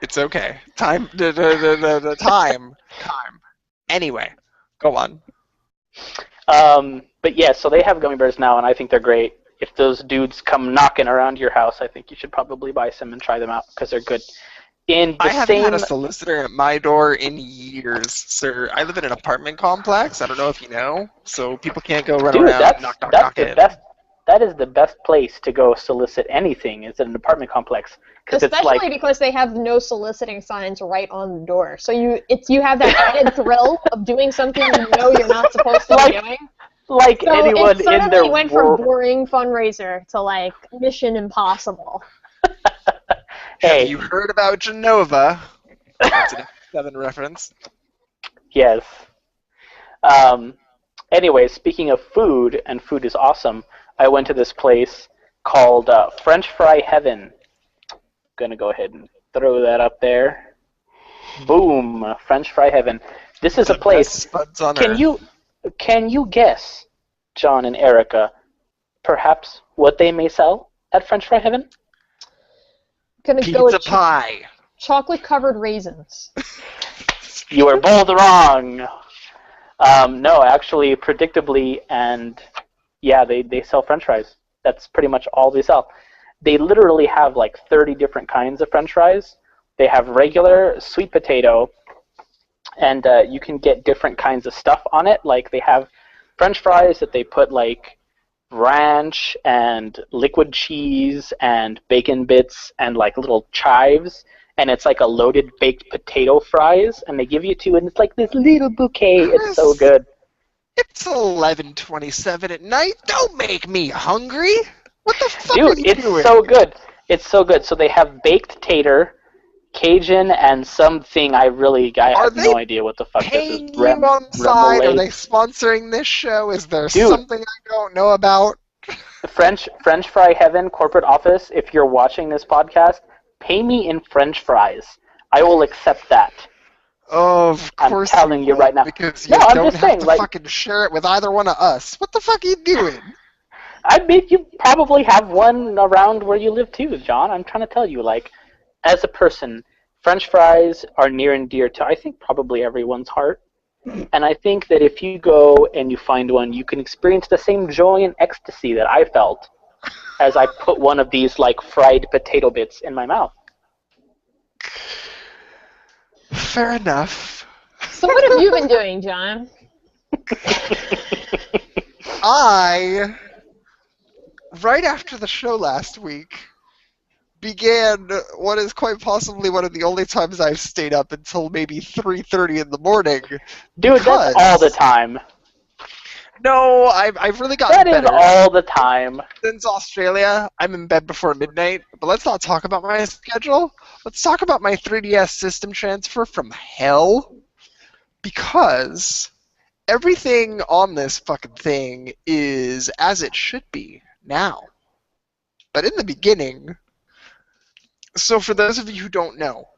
It's okay. Time. Time. Anyway, go on. But yeah, so they have gummy bears now, and I think they're great. If those dudes come knocking around your house, I think you should probably buy some and try them out because they're good. I haven't had a solicitor at my door in years, sir. I live in an apartment complex. I don't know if you know, so people can't go run around knock in. That is the best place to go solicit anything. Is an apartment complex. Especially because they have no soliciting signs right on the door. So you have that added thrill of doing something you know you're not supposed to be doing. Like so anyone it suddenly in their went from boring fundraiser to like Mission Impossible. Hey. Have you heard about Genova? That's an F7 reference. Yes. Anyway, speaking of food, and food is awesome, I went to this place called French Fry Heaven. Gonna go ahead and throw that up there. Boom! French Fry Heaven. This is a place. Can you guess, John and Erika, perhaps what they may sell at French Fry Heaven? Pizza pie. Chocolate-covered raisins. You are both wrong. No, actually, predictably, and yeah, they sell French fries. That's pretty much all they sell. They literally have like 30 different kinds of French fries. They have regular, sweet potato, and you can get different kinds of stuff on it. Like they have French fries that they put like ranch and liquid cheese and bacon bits and like little chives, and it's like a loaded baked potato fries, and they give you two, and it's like this little bouquet. It's so good. It's 11:27 at night. Don't make me hungry. What the fuck Dude, are you doing? It's so good. It's so good. So they have baked tater, Cajun, and something I have no idea what the fuck this is. Paying you on the side? Are they sponsoring this show? Is there something I don't know about? French Fry Heaven corporate office, if you're watching this podcast, pay me in French fries. I will accept that. Oh, of course I'm telling you right now. Because you don't have to fucking share it with either one of us. What the fuck are you doing? I bet you probably have one around where you live too, John. I'm trying to tell you, like, as a person, French fries are near and dear to, I think, probably everyone's heart. And I think that if you go and you find one, you can experience the same joy and ecstasy that I felt as I put one of these like fried potato bits in my mouth. Fair enough. So what have you been doing, John? Right after the show last week, began what is quite possibly one of the only times I've stayed up until maybe 3:30 in the morning. Dude, that's all the time. No, I've really gotten better. That is all the time. Since Australia, I'm in bed before midnight. But let's not talk about my schedule. Let's talk about my 3DS system transfer from hell. Because everything on this fucking thing is as it should be now. But in the beginning... So for those of you who don't know,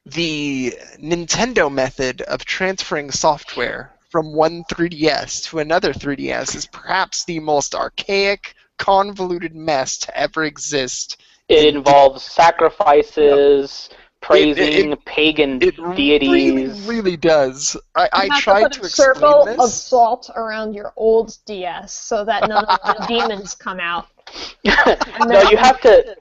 the Nintendo method of transferring software from one 3DS to another 3DS is perhaps the most archaic, convoluted mess to ever exist. It involves sacrifices, praising pagan deities. It really does. I tried to explain circle this. of salt around your old DS so that none of the demons come out. No, you have to...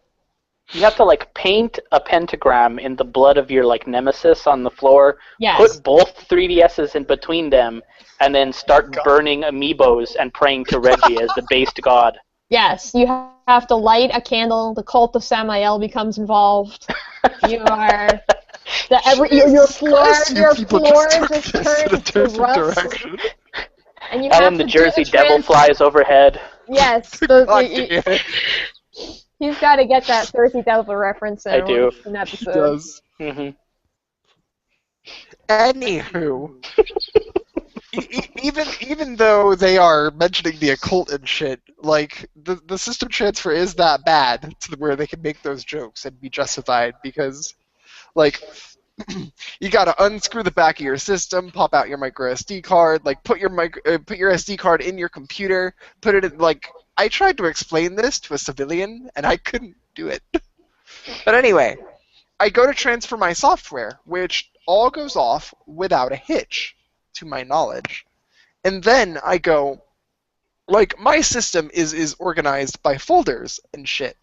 You have to like paint a pentagram in the blood of your like nemesis on the floor. Yes. Put both 3DSs in between them, and then start burning amiibos and praying to Reggie as the based god. Yes, you have to light a candle. The cult of Samael becomes involved. You are your floor just turns to rust. And then the Jersey Devil flies overhead. Yes. He's got to get that Jersey Devil reference in an episode. He does. Mm-hmm. Anywho, even though they are mentioning the occult and shit, like the system transfer is that bad to where they can make those jokes and be justified because, like, you gotta unscrew the back of your system, pop out your micro SD card, like put your SD card in your computer, put it in like. I tried to explain this to a civilian, and I couldn't do it. But anyway, I go to transfer my software, which all goes off without a hitch, to my knowledge. And then I go, like, my system is organized by folders and shit.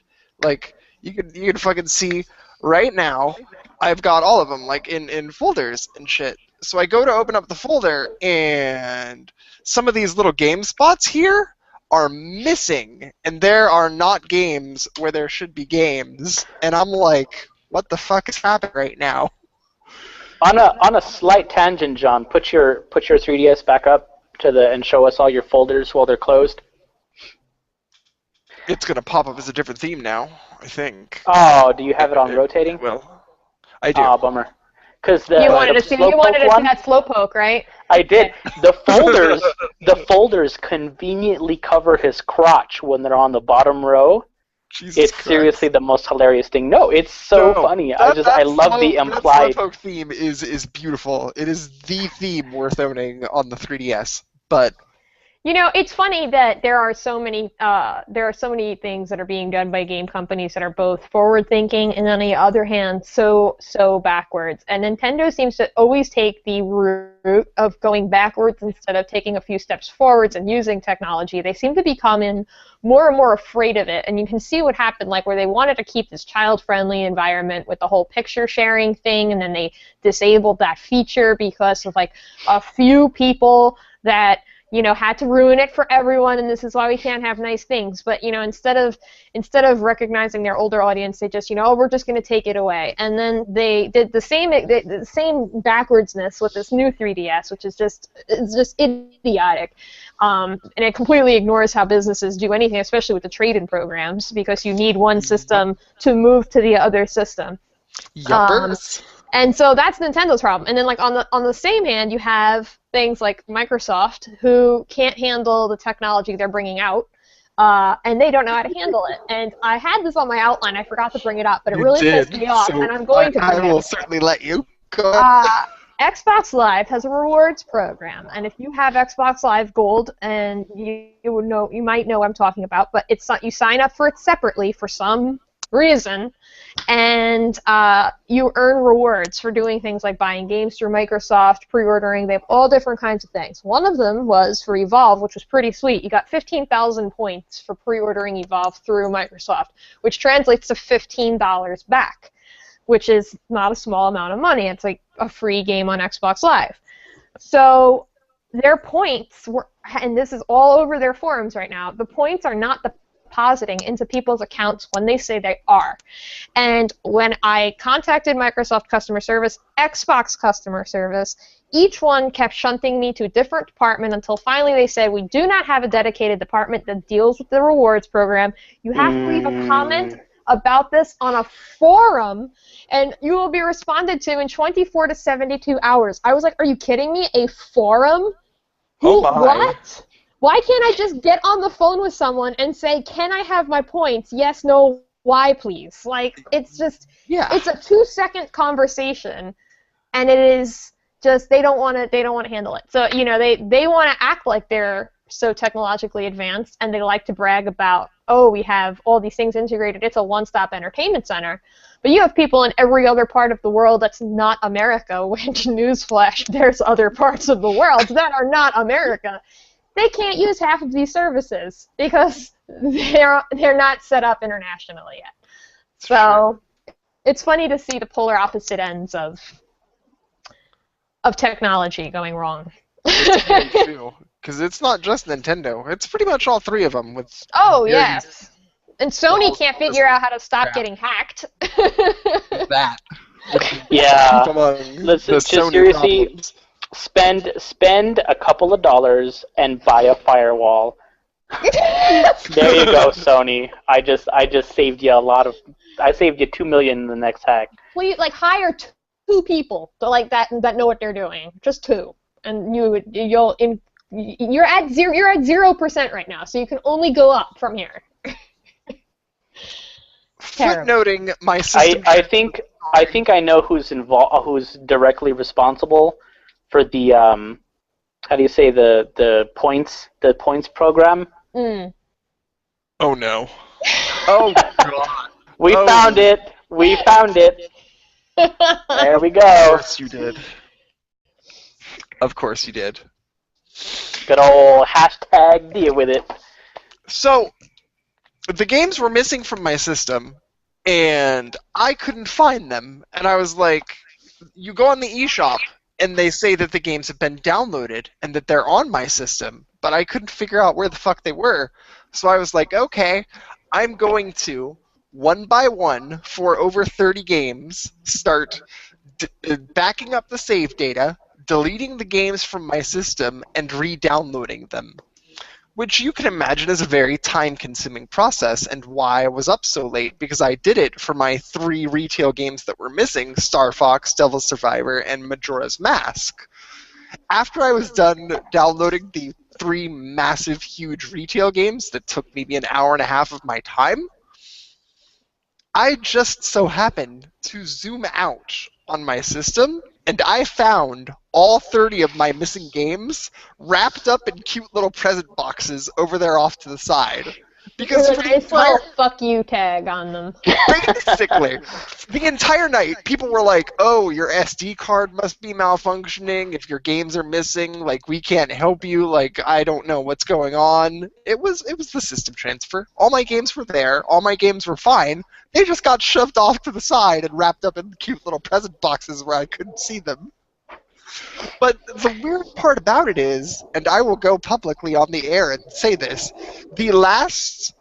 Like, you can fucking see right now, I've got all of them, like, in folders and shit. So I go to open up the folder, and some of these little game spots here are missing, and there are not games where there should be games, and I'm like, what the fuck is happening right now? On a slight tangent, John, put your 3DS back up and show us all your folders while they're closed. It's gonna pop up as a different theme now, I think. Oh, do you have it on rotating? Well, I do. Oh, bummer. Because you wanted to see that slowpoke, right? I did. The folders conveniently cover his crotch when they're on the bottom row. Jesus Christ. Seriously the most hilarious thing. No, it's so funny. I love the implied. That slowpoke theme is beautiful. It is the theme worth owning on the 3DS. But you know, it's funny that there are so many things that are being done by game companies that are both forward-thinking and on the other hand so backwards. And Nintendo seems to always take the route of going backwards instead of taking a few steps forwards and using technology. They seem to be becoming more and more afraid of it. And you can see what happened, like where they wanted to keep this child-friendly environment with the whole picture sharing thing, and then they disabled that feature because of like a few people that had to ruin it for everyone, and this is why we can't have nice things. But, instead of recognizing their older audience, they just, we're just going to take it away. And then they did the same backwardsness with this new 3DS, which is just idiotic. And it completely ignores how businesses do anything, especially with the trade-in programs, because you need one system to move to the other system. Yuppers. And so that's Nintendo's problem. And then, like, on the same hand, you have things like Microsoft, who can't handle the technology they're bringing out, and they don't know how to handle it. And I had this on my outline. I forgot to bring it up, but it really pissed me off, and I'm going to bring it up. I will certainly let you go. Xbox Live has a rewards program, and if you have Xbox Live Gold, and you might know what I'm talking about, but it's not, you sign up for it separately for some reason, and you earn rewards for doing things like buying games through Microsoft, pre-ordering. They have all different kinds of things. One of them was for Evolve, which was pretty sweet. You got 15,000 points for pre-ordering Evolve through Microsoft, which translates to $15 back, which is not a small amount of money. It's like a free game on Xbox Live. So their points were, and this is all over their forums right now, the points are not depositing into people's accounts when they say they are. And when I contacted Microsoft customer service, Xbox customer service, each one kept shunting me to a different department until finally they said, we do not have a dedicated department that deals with the rewards program. You have to leave a comment about this on a forum, and you will be responded to in 24 to 72 hours. I was like, are you kidding me? A forum? Oh my. What? Why can't I just get on the phone with someone and say, can I have my points? Yes, no, why, please? Like, it's just, it's a 2-second conversation, and it is just, they don't want to handle it. So, you know, they want to act like they're so technologically advanced, and they like to brag about, oh, we have all these things integrated. It's a one-stop entertainment center. But you have people in every other part of the world that's not America, which, newsflash, there's other parts of the world that are not America. They can't use half of these services because they're not set up internationally yet. So it's funny to see the polar opposite ends of technology going wrong. Because it's not just Nintendo. It's pretty much all three of them. Oh, yes. And Sony can't figure out how to stop getting hacked. That. Yeah. Listen, just seriously, spend a couple of dollars and buy a firewall. There you go, Sony. I just saved you I saved you $2 million in the next hack. Well, you hire two people that know what they're doing. Just two. And you're at 0% right now, so you can only go up from here. Footnoting my system. I think I know who's directly responsible for the how do you say the points program? Mm. Oh no. Oh god. We found it. We found it. There we go. Of course you did. Of course you did. Good old hashtag deal with it. So, the games were missing from my system, and I couldn't find them. And I was like, you go on the eShop, and they say that the games have been downloaded, and that they're on my system, but I couldn't figure out where the fuck they were. So I was like, okay, I'm going to, one by one, for over 30 games, start backing up the save data, deleting the games from my system, and re-downloading them. Which you can imagine is a very time-consuming process, and why I was up so late, because I did it for my 3 retail games that were missing, Star Fox, Devil's Survivor, and Majora's Mask. After I was done downloading the 3 massive, huge retail games that took maybe an hour and a half of my time, I just so happened to zoom out on my system, and I found all 30 of my missing games wrapped up in cute little present boxes over there off to the side. Because with a nice little fuck you tag on them. Basically. The entire night, people were like, oh, your SD card must be malfunctioning. If your games are missing, like, we can't help you. Like, I don't know what's going on. It was the system transfer. All my games were there. All my games were fine. They just got shoved off to the side and wrapped up in cute little present boxes where I couldn't see them. But the weird part about it is, and I will go publicly on the air and say this, the last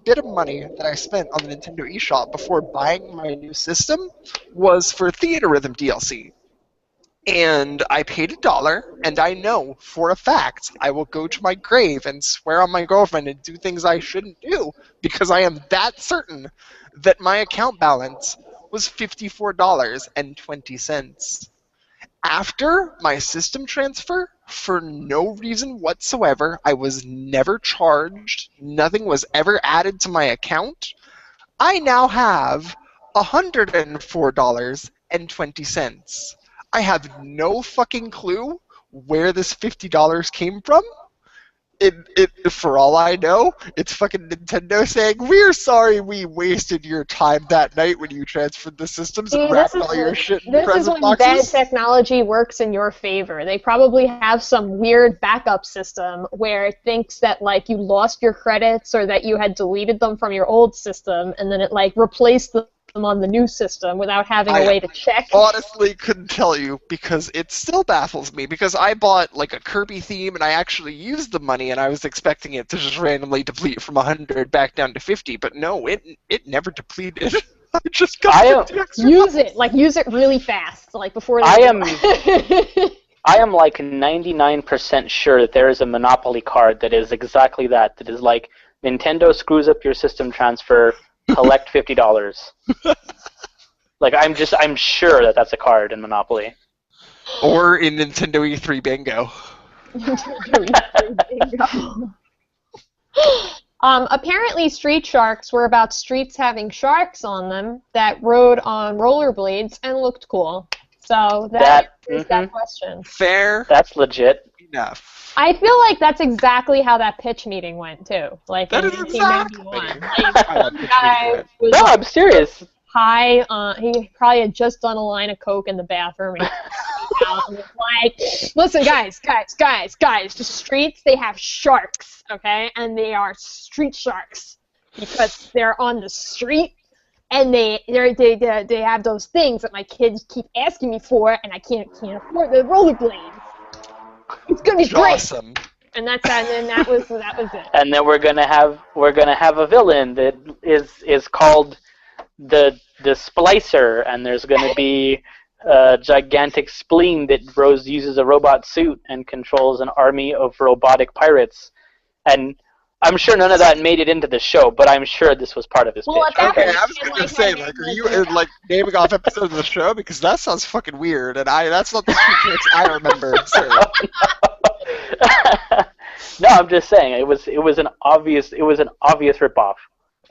bit of money that I spent on the Nintendo eShop before buying my new system was for Theater Rhythm DLC. And I paid $1, and I know for a fact I will go to my grave and swear on my girlfriend and do things I shouldn't do, because I am that certain that my account balance was $54.20. After my system transfer, for no reason whatsoever, I was never charged, nothing was ever added to my account, I now have $104.20. I have no fucking clue where this $50 came from. For all I know, it's fucking Nintendo saying, "We're sorry we wasted your time that night when you transferred the systems and See, wrapped all your shit in this is present when bad boxes." technology works in your favor. They probably have some weird backup system where it thinks that like you lost your credits or that you had deleted them from your old system, and then it like replaced them on the new system without having a way to check. Honestly couldn't tell you because it still baffles me because I bought like a Kirby theme and I actually used the money and I was expecting it to just randomly deplete from 100 back down to 50, but no, it never depleted. I just got use it really fast, like before they I am like 99% sure that there is a Monopoly card that is exactly that. That is like Nintendo screws up your system transfer, collect $50. Like I'm sure that that's a card in Monopoly. Or in Nintendo E3 Bingo. Apparently Street Sharks were about streets having sharks on them that rode on rollerblades and looked cool. So that answers that question. Fair. That's legit. Enough. I feel like that's exactly how that pitch meeting went too. Like that in is exactly 1991. No, I'm serious. High, he probably had just done a line of coke in the bathroom. And out and was like, listen, guys, the streets, they have sharks, okay? And they are street sharks because they're on the street and they have those things that my kids keep asking me for, and I can't afford the rollerblades. It's gonna be great. Awesome. And that was it. And then we're gonna have a villain that is called the Splicer, and there's gonna be a gigantic spleen that Rose uses a robot suit and controls an army of robotic pirates. And I'm sure none of that made it into the show, but I'm sure this was part of his pitch. Okay, I was gonna say, like, are you like naming off episodes of the show? Because that sounds fucking weird, and that's not the tricks I remember. So. No, I'm just saying it was an obvious ripoff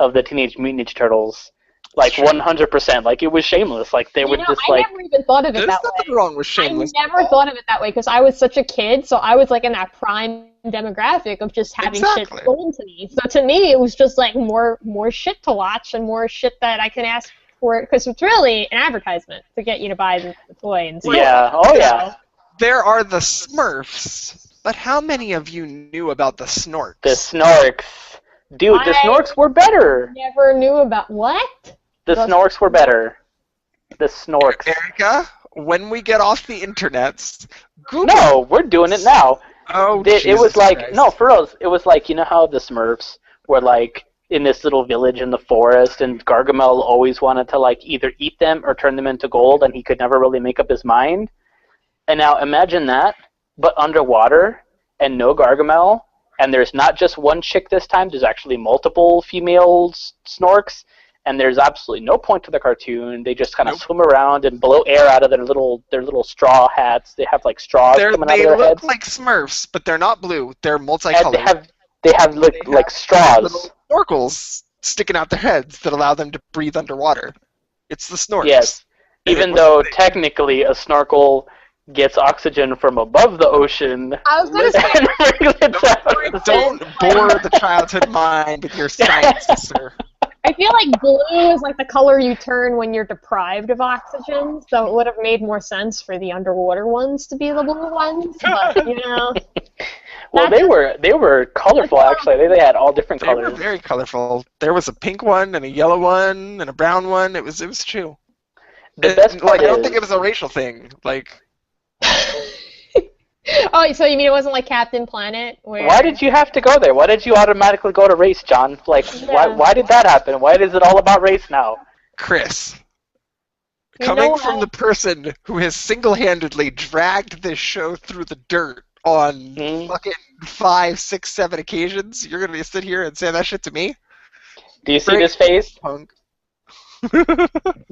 of the Teenage Mutant Ninja Turtles. Like 100%, like it was shameless. Like they were just like. I never even thought of it that way. There's nothing wrong with shameless. I never thought of it that way because I was such a kid, so I was like in that prime demographic of just having shit stolen to me. So to me, it was just like more shit to watch and more shit that I can ask for because it's really an advertisement to get you to buy the toy and stuff. Yeah. Oh yeah. There are the Smurfs, but how many of you knew about the Snorks? The Snorks, dude. The Snorks were better. Never knew about what? The Snorks were better. The Snorks. Erika, when we get off the internets, Google. No, we're doing it now. Oh, it was like Christ. No, for real. It was like, you know how the Smurfs were like in this little village in the forest, and Gargamel always wanted to like either eat them or turn them into gold, and he could never really make up his mind. And now imagine that, but underwater, and no Gargamel, and there's not just one chick this time. There's actually multiple female Snorks. And there's absolutely no point to the cartoon. They just kind of swim around and blow air out of their little straw hats. They have like straws coming out of their heads. They look like Smurfs, but they're not blue. They're multicolored. And they have like straws. Little snorkels sticking out their heads that allow them to breathe underwater. It's the Snorks. Yes, even though technically a snorkel gets oxygen from above the ocean. I was going to say, don't bore the childhood mind with your science, sir. I feel like blue is like the color you turn when you're deprived of oxygen, so it would have made more sense for the underwater ones to be the blue ones, but, you know. Well, they were colorful, actually. They had all different colors. They were very colorful. There was a pink one, and a yellow one, and a brown one. It was true. The best part I don't think it was a racial thing. Like. Oh, so you mean it wasn't like Captain Planet? Where... Why did you have to go there? Why did you automatically go to race, John? Like, why did that happen? Why is it all about race now? Chris, coming from the person who has single-handedly dragged this show through the dirt on fucking 5, 6, 7 occasions, you're gonna sit here and say that shit to me? Do you see this face? Punk. Do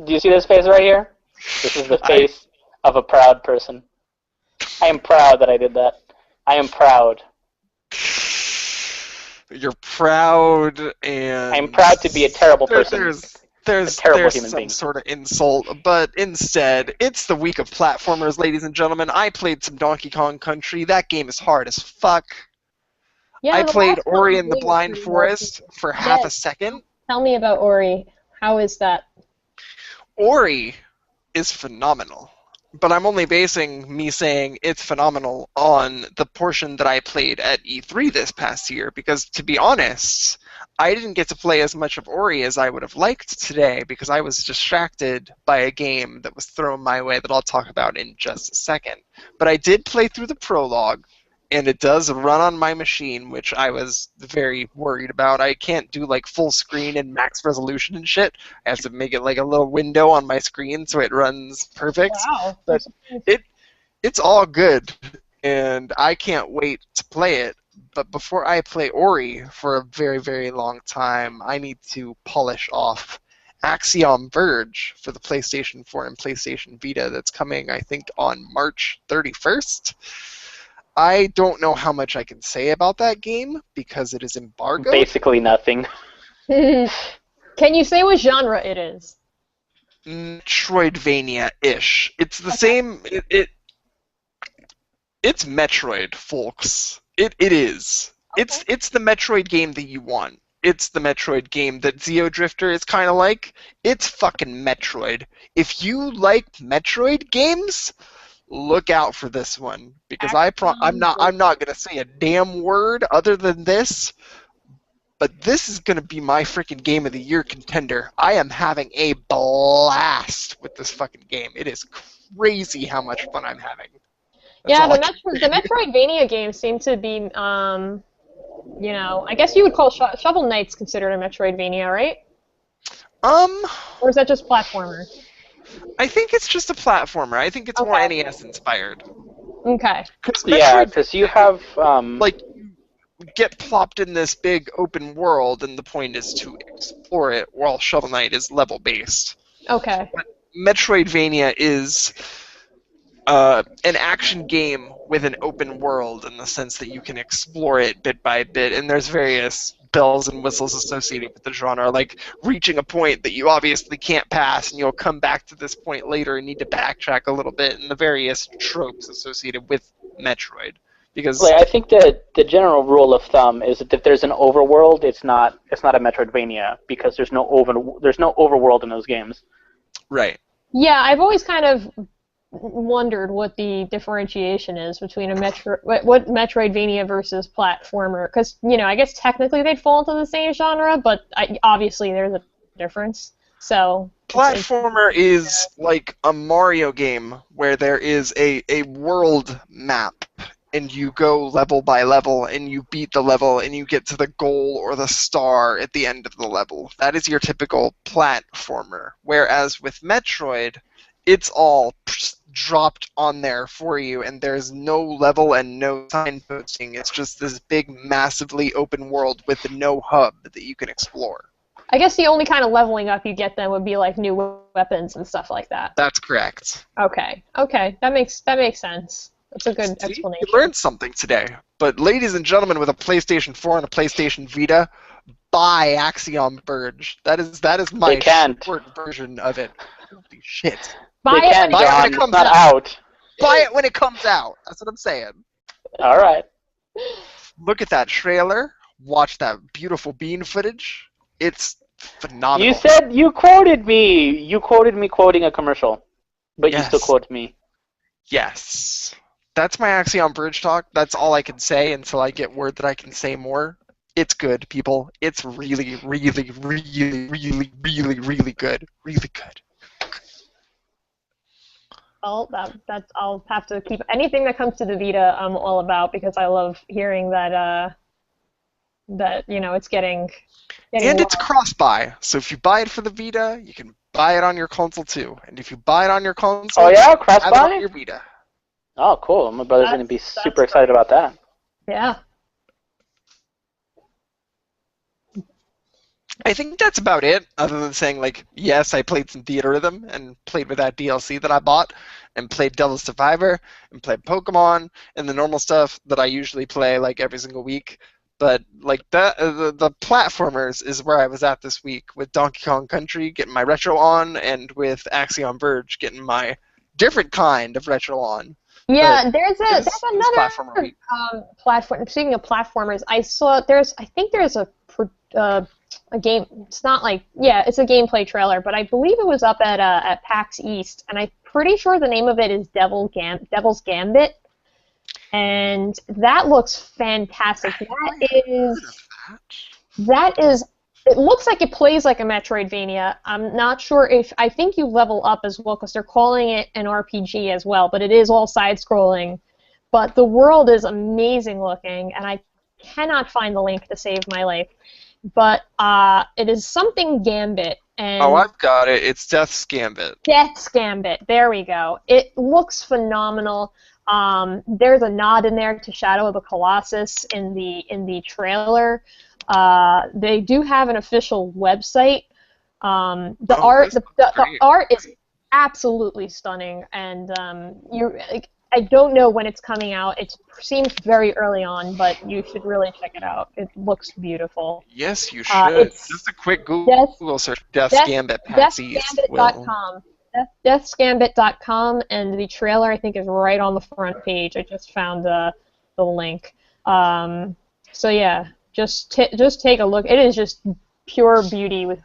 you see this face right here? This is the face of a proud person. I am proud that I did that. I am proud. You're proud, and I'm proud to be a terrible person. There's some sort of insult, but instead, it's the week of platformers, ladies and gentlemen. I played some Donkey Kong Country. That game is hard as fuck. Yeah, I the played last one Ori I and the believe was Blind pretty well. Forest for half a second. Tell me about Ori. How is that? Ori is phenomenal. But I'm only basing me saying it's phenomenal on the portion that I played at E3 this past year, because to be honest, I didn't get to play as much of Ori as I would have liked today because I was distracted by a game that was thrown my way that I'll talk about in just a second. But I did play through the prologue, and it does run on my machine, which I was very worried about. I can't do like full screen and max resolution and shit. I have to make it like a little window on my screen so it runs perfect. Wow. But it's all good, and I can't wait to play it. But before I play Ori for a very, very long time, I need to polish off Axiom Verge for the PlayStation 4 and PlayStation Vita that's coming, I think, on March 31st. I don't know how much I can say about that game because it is embargoed. Basically nothing. Can you say what genre it is? Metroidvania-ish. It's the same. It's Metroid, folks. It is. Okay. It's the Metroid game that you want. It's the Metroid game that Zeo Drifter is kind of like. It's fucking Metroid. If you like Metroid games, look out for this one because I'm not gonna say a damn word other than this. But this is gonna be my freaking game of the year contender. I am having a blast with this fucking game. It is crazy how much fun I'm having. Yeah, the Metroidvania games seem to be, you know, I guess you would call Shovel Knight's considered a Metroidvania, right? Or is that just platformer? I think it's just a platformer. I think it's more NES inspired. Okay. Yeah, because you have like get plopped in this big open world, and the point is to explore it, while Shovel Knight is level based. Okay. But Metroidvania is an action game with an open world in the sense that you can explore it bit by bit, and there's various bells and whistles associated with the genre, like reaching a point that you obviously can't pass, and you'll come back to this point later and need to backtrack a little bit, and the various tropes associated with Metroid. Because I think that the general rule of thumb is that if there's an overworld, it's not a Metroidvania because there's no overworld in those games. Right. Yeah, I've always kind of wondered what the differentiation is between what Metroidvania versus platformer, because I guess technically they'd fall into the same genre, but obviously there's a difference. So platformer is like a Mario game where there is a world map, and you go level by level, and you beat the level, and you get to the goal or the star at the end of the level. That is your typical platformer. Whereas with Metroid, it's all dropped on there for you, and there's no level and no signposting. It's just this big, massively open world with no hub that you can explore. I guess the only kind of leveling up you get then would be like new weapons and stuff like that. That's correct. Okay, that makes sense. That's a good explanation. You learned something today. But ladies and gentlemen, with a PlayStation 4 and a PlayStation Vita, buy Axiom Verge. That is my short version of it. Holy shit. Buy it when it comes out. Buy it when it comes out. That's what I'm saying. All right. Look at that trailer. Watch that beautiful bean footage. It's phenomenal. You said you quoted me. You quoted me quoting a commercial, but yes. You still quote me. Yes. That's my Axiom Verge talk. That's all I can say until I get word that I can say more. It's good, people. It's really, really, really, really, really, really good. Really good. Well, I'll have to keep anything that comes to the Vita. I'm all about because I love hearing that it's getting and it's cross-buy. So if you buy it for the Vita, you can buy it on your console too. And if you buy it on your console, cross-buy? Have it on your Vita. Oh, cool. My brother's going to be super excited about that. Yeah. I think that's about it, other than saying, yes, I played some Theatrhythm and played with that DLC that I bought, and played Devil Survivor, and played Pokemon, and the normal stuff that I usually play, every single week. But, the platformers is where I was at this week, with Donkey Kong Country getting my retro on, and with Axiom Verge getting my different kind of retro on. Yeah, there's It's another platformer week. platform. Speaking of platformers, I think there's a game. It's not like, yeah, it's a gameplay trailer, but I believe it was up at PAX East, and I'm pretty sure the name of it is Devil's Gambit, and that looks fantastic. That is. It looks like it plays like a Metroidvania. I'm not sure if... I think you level up as well, because they're calling it an RPG as well, but it is all side-scrolling. But the world is amazing looking, and I cannot find the link to save my life. But it is something Gambit. And Oh, I've got it. It's Death's Gambit. Death's Gambit. There we go. It looks phenomenal. There's a nod in there to Shadow of the Colossus in the trailer. They do have an official website. The art is absolutely stunning, and I don't know when it's coming out. It seems very early on, but you should really check it out. It looks beautiful. Yes, you should. Just a quick Google search. Death's Gambit. Deathsgambit.com. Deathsgambit.com, and the trailer, I think, is right on the front page. I just found the link. So yeah. Just take a look. It is just pure beauty with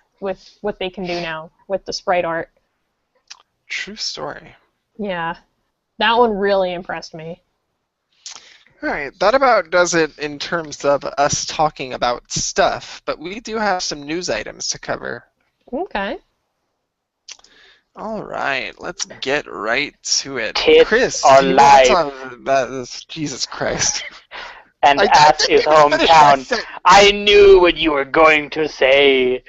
what they can do now with the sprite art. True story. Yeah, that one really impressed me. All right, that about does it in terms of us talking about stuff, but we do have some news items to cover. Okay. All right, let's get right to it. Tits Chris, are do you want live. to talk about this? Jesus Christ. And ass is hometown. I knew what you were going to say.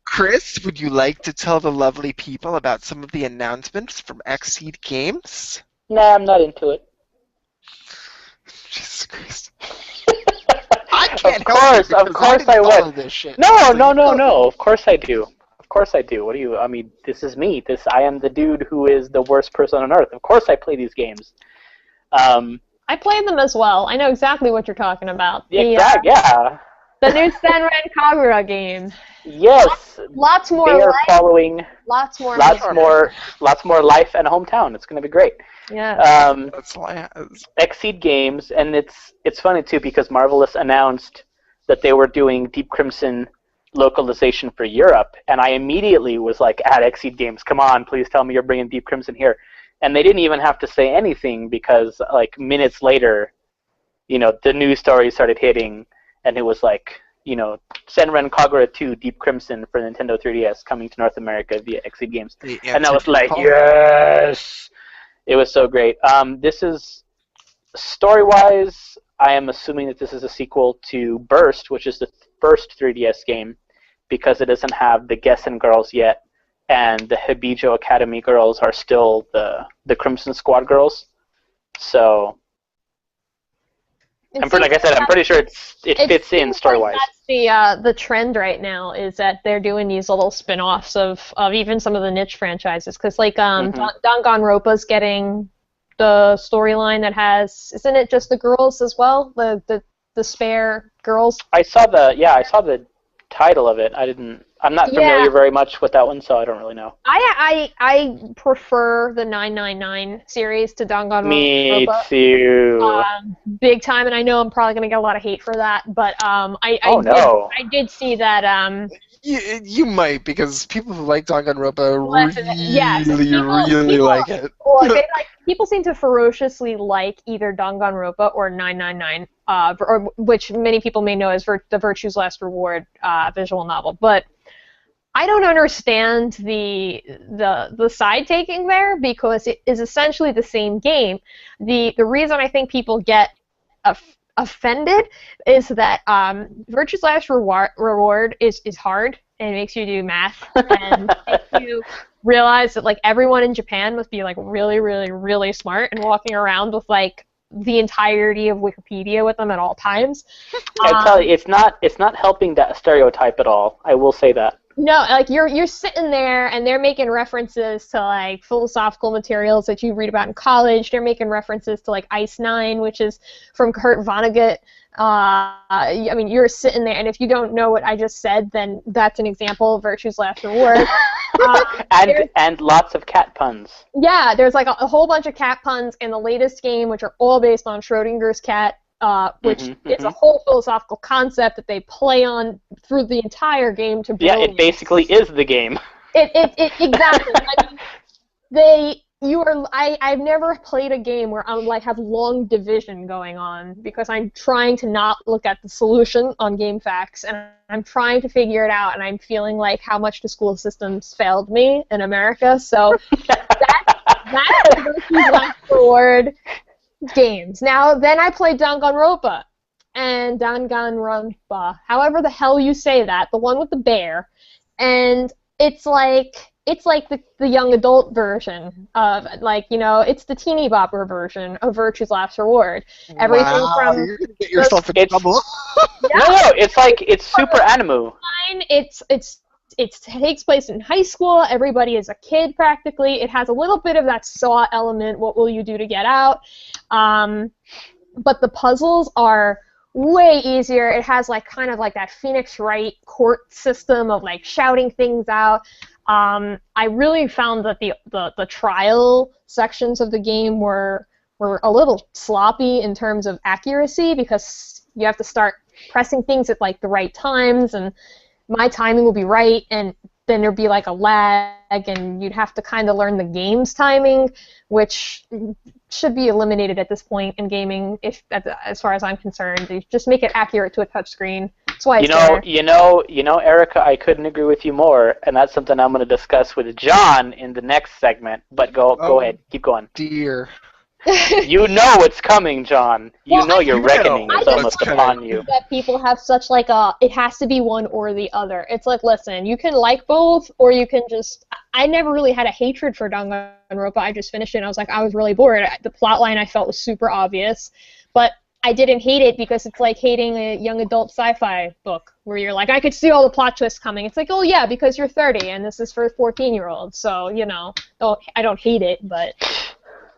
Chris, would you like to tell the lovely people about some of the announcements from XSEED Games? Nah, I'm not into it. Jesus Christ. I can't Of course I would. This shit. No. Of course I do. Of course I do. What do you? I mean, this is me. I am the dude who is the worst person on earth. Of course I play these games. I played them as well. I know exactly what you're talking about. Yeah. The new Senran Kagura game. Yes. Lots more they are life. Following. Lots more life and hometown. It's going to be great. Yeah. That's XSEED Games, and it's funny too because Marvelous announced that they were doing Deep Crimson localization for Europe, and I immediately was like, at XSEED Games, come on, please tell me you're bringing Deep Crimson here. And they didn't even have to say anything because, like, minutes later, the news story started hitting, and it was like, Senran Kagura 2 Deep Crimson for Nintendo 3DS coming to North America via XSEED Games. And I was like, yes! It was so great. This is, story-wise, I am assuming that this is a sequel to Burst, which is the first 3DS game, because it doesn't have the Gessen girls yet. And the Hibijo Academy girls are still the Crimson Squad girls. So, I'm pretty sure it fits in story-wise. That's the trend right now, is that they're doing these little spin-offs of even some of the niche franchises. Because, like, Danganronpa's getting the storyline that has... Isn't it just the girls as well? The spare girls? I saw the title of it. I'm not familiar very much with that one, so I don't really know. I prefer the 999 series to Danganronpa. Me too. Big time, and I know I'm probably gonna get a lot of hate for that, but I did see that. You might, because people who like Danganronpa really like it. Well, people seem to ferociously like either Danganronpa or 999, or which many people may know as the Virtue's Last Reward visual novel, but I don't understand the side taking there, because it is essentially the same game. The reason I think people get offended is that Virtue's Last Reward is hard, and it makes you do math, and makes you realize that, like, everyone in Japan must be, like, really, really, really smart and walking around with, like, the entirety of Wikipedia with them at all times. I tell you, it's not helping that stereotype at all. I will say that. No, like, you're sitting there and they're making references to, like, philosophical materials that you read about in college. They're making references to, like, Ice Nine, which is from Kurt Vonnegut. I mean, you're sitting there, and if you don't know what I just said, then that's an example of Virtue's Last Reward. And lots of cat puns. Yeah, there's like a whole bunch of cat puns in the latest game, which are all based on Schrodinger's cat, which is a whole philosophical concept that they play on through the entire game to brilliance. Yeah, it basically is the game. Exactly. I mean, I've never played a game where I'm like have long division going on because I'm trying to not look at the solution on GameFAQs and I'm trying to figure it out and I'm feeling like how much the school systems failed me in America. So that's the Virtue's Last Reward games. Now then I played Danganronpa and Danganronpa, however the hell you say that, the one with the bear, and it's like the young adult version of, like, you know, it's the teeny bopper version of Virtue's Last Reward. Everything from you're gonna get yourself in trouble. No, it's super anime. It takes place in high school. Everybody is a kid practically. It has a little bit of that Saw element. What will you do to get out? But the puzzles are way easier. It has like kind of like that Phoenix Wright court system of like shouting things out. I really found that the trial sections of the game were a little sloppy in terms of accuracy because you have to start pressing things at like the right times, and my timing will be right, and then there'd be like a lag, and you'd have to kind of learn the game's timing, which should be eliminated at this point in gaming, as far as I'm concerned. You just make it accurate to a touchscreen. That's why it's there. You know, Erika, I couldn't agree with you more, and that's something I'm going to discuss with John in the next segment. But go ahead, keep going. Dear. You know what's coming, John. You know your reckoning is almost upon you. That people have such like it has to be one or the other. It's like, listen, you can like both, or you can just. I never really had a hatred for Danganronpa. I just finished it, and I was really bored. The plot line I felt was super obvious, but I didn't hate it because it's like hating a young adult sci-fi book where you're like, I could see all the plot twists coming. It's like, oh yeah, because you're 30 and this is for 14-year-olds, so you know, I don't hate it, but.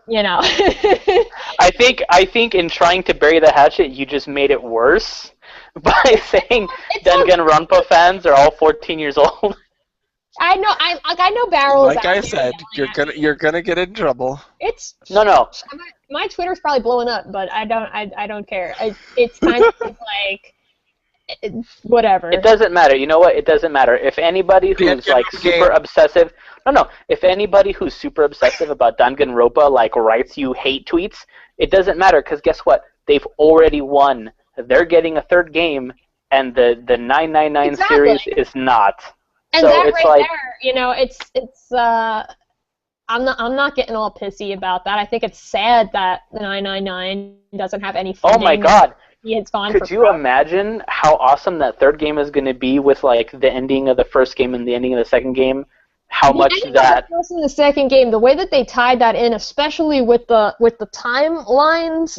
You know. I think in trying to bury the hatchet, you just made it worse by saying Danganronpa fans are all 14 years old. I know barrels. Like I said, you're gonna get in trouble. No. My Twitter's probably blowing up, but I don't care. It's kind of like whatever. It doesn't matter. You know what? It doesn't matter. If anybody who's like super obsessive. No. If anybody who's super obsessive about Danganronpa like writes you hate tweets, it doesn't matter because guess what? They've already won. They're getting a third game, and the 999 series is not. And so that it's right like, there, you know, it's I'm not getting all pissy about that. I think it's sad that the 999 doesn't have any funding. Oh my God. It's gone. Could you imagine how awesome that third game is going to be with like the ending of the first game and the ending of the second game? How much that the first and the second game, the way that they tied that in, especially with the timelines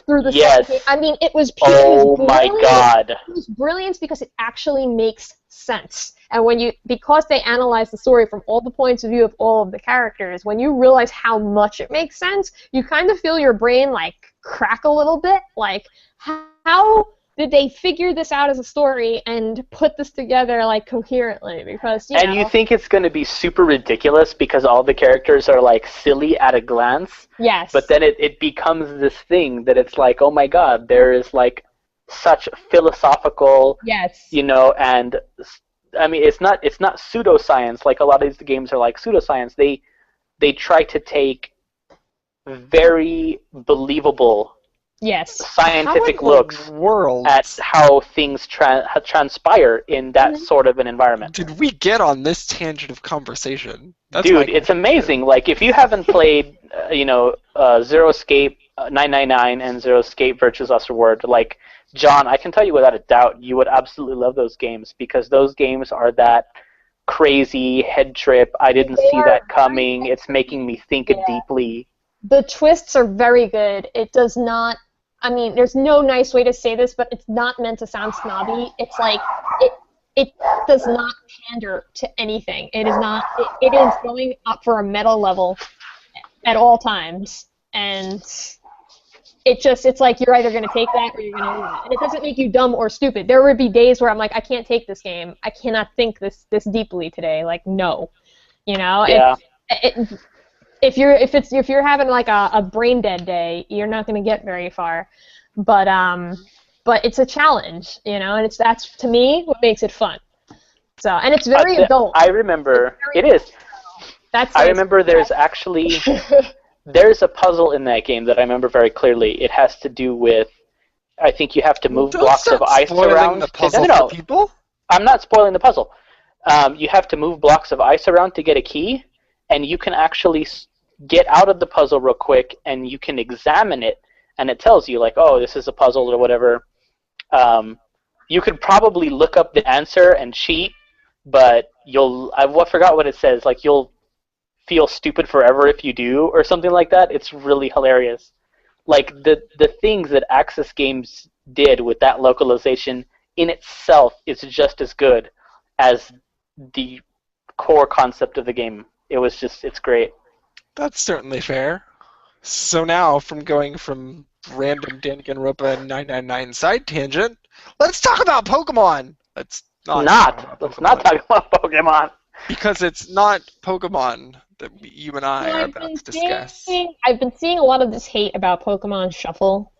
through the second game. I mean, it was pure. Oh my God! It was brilliant because it actually makes sense. And because they analyze the story from all the points of view of all of the characters, when you realize how much it makes sense, you kind of feel your brain like crack a little bit. Like, how did they figure this out as a story and put this together like coherently? Because you think it's going to be super ridiculous because all the characters are like silly at a glance. Yes. But then it becomes this thing that it's like, oh my God, there is like such philosophical. Yes. You know, and I mean it's not pseudoscience like a lot of these games are like pseudoscience. They try to take very believable. Yes. Scientific looks at how things transpire in that sort of an environment. Did we get on this tangent of conversation? Dude, it's amazing. Like, if you haven't played, Zero Escape 999 and Zero Escape Virtue's Last Reward, like, John, I can tell you without a doubt, you would absolutely love those games because those games are that crazy head trip. I didn't see that coming. It's making me think deeply. The twists are very good. It does not. I mean, there's no nice way to say this, but it's not meant to sound snobby. It's like it does not pander to anything. It is not. It is going up for a meta level at all times, and it's like you're either going to take that or you're going to leave it. And it doesn't make you dumb or stupid. There would be days where I'm like, I can't take this game. I cannot think this deeply today. Like, no. You know? Yeah. If you're having like a brain dead day, you're not going to get very far. But it's a challenge, you know, and that's to me what makes it fun. So, and it's very adult. I remember it is. I remember there's actually there's a puzzle in that game that I remember very clearly. It has to do with, I think you have to move blocks of ice around. The puzzle for people? I'm not spoiling the puzzle. You have to move blocks of ice around to get a key, and you can actually get out of the puzzle real quick, and you can examine it, and it tells you, like, oh, this is a puzzle or whatever. You could probably look up the answer and cheat, but I forgot what it says. Like, you'll feel stupid forever if you do, or something like that. It's really hilarious. Like, the things that Axis Games did with that localization in itself is just as good as the core concept of the game. It's great. That's certainly fair. So now, from going from random Danganronpa 999 side tangent, let's talk about Pokemon! Let's not talk about Pokemon. Because it's not Pokemon that you and I are about to discuss. I've been seeing a lot of this hate about Pokemon Shuffle.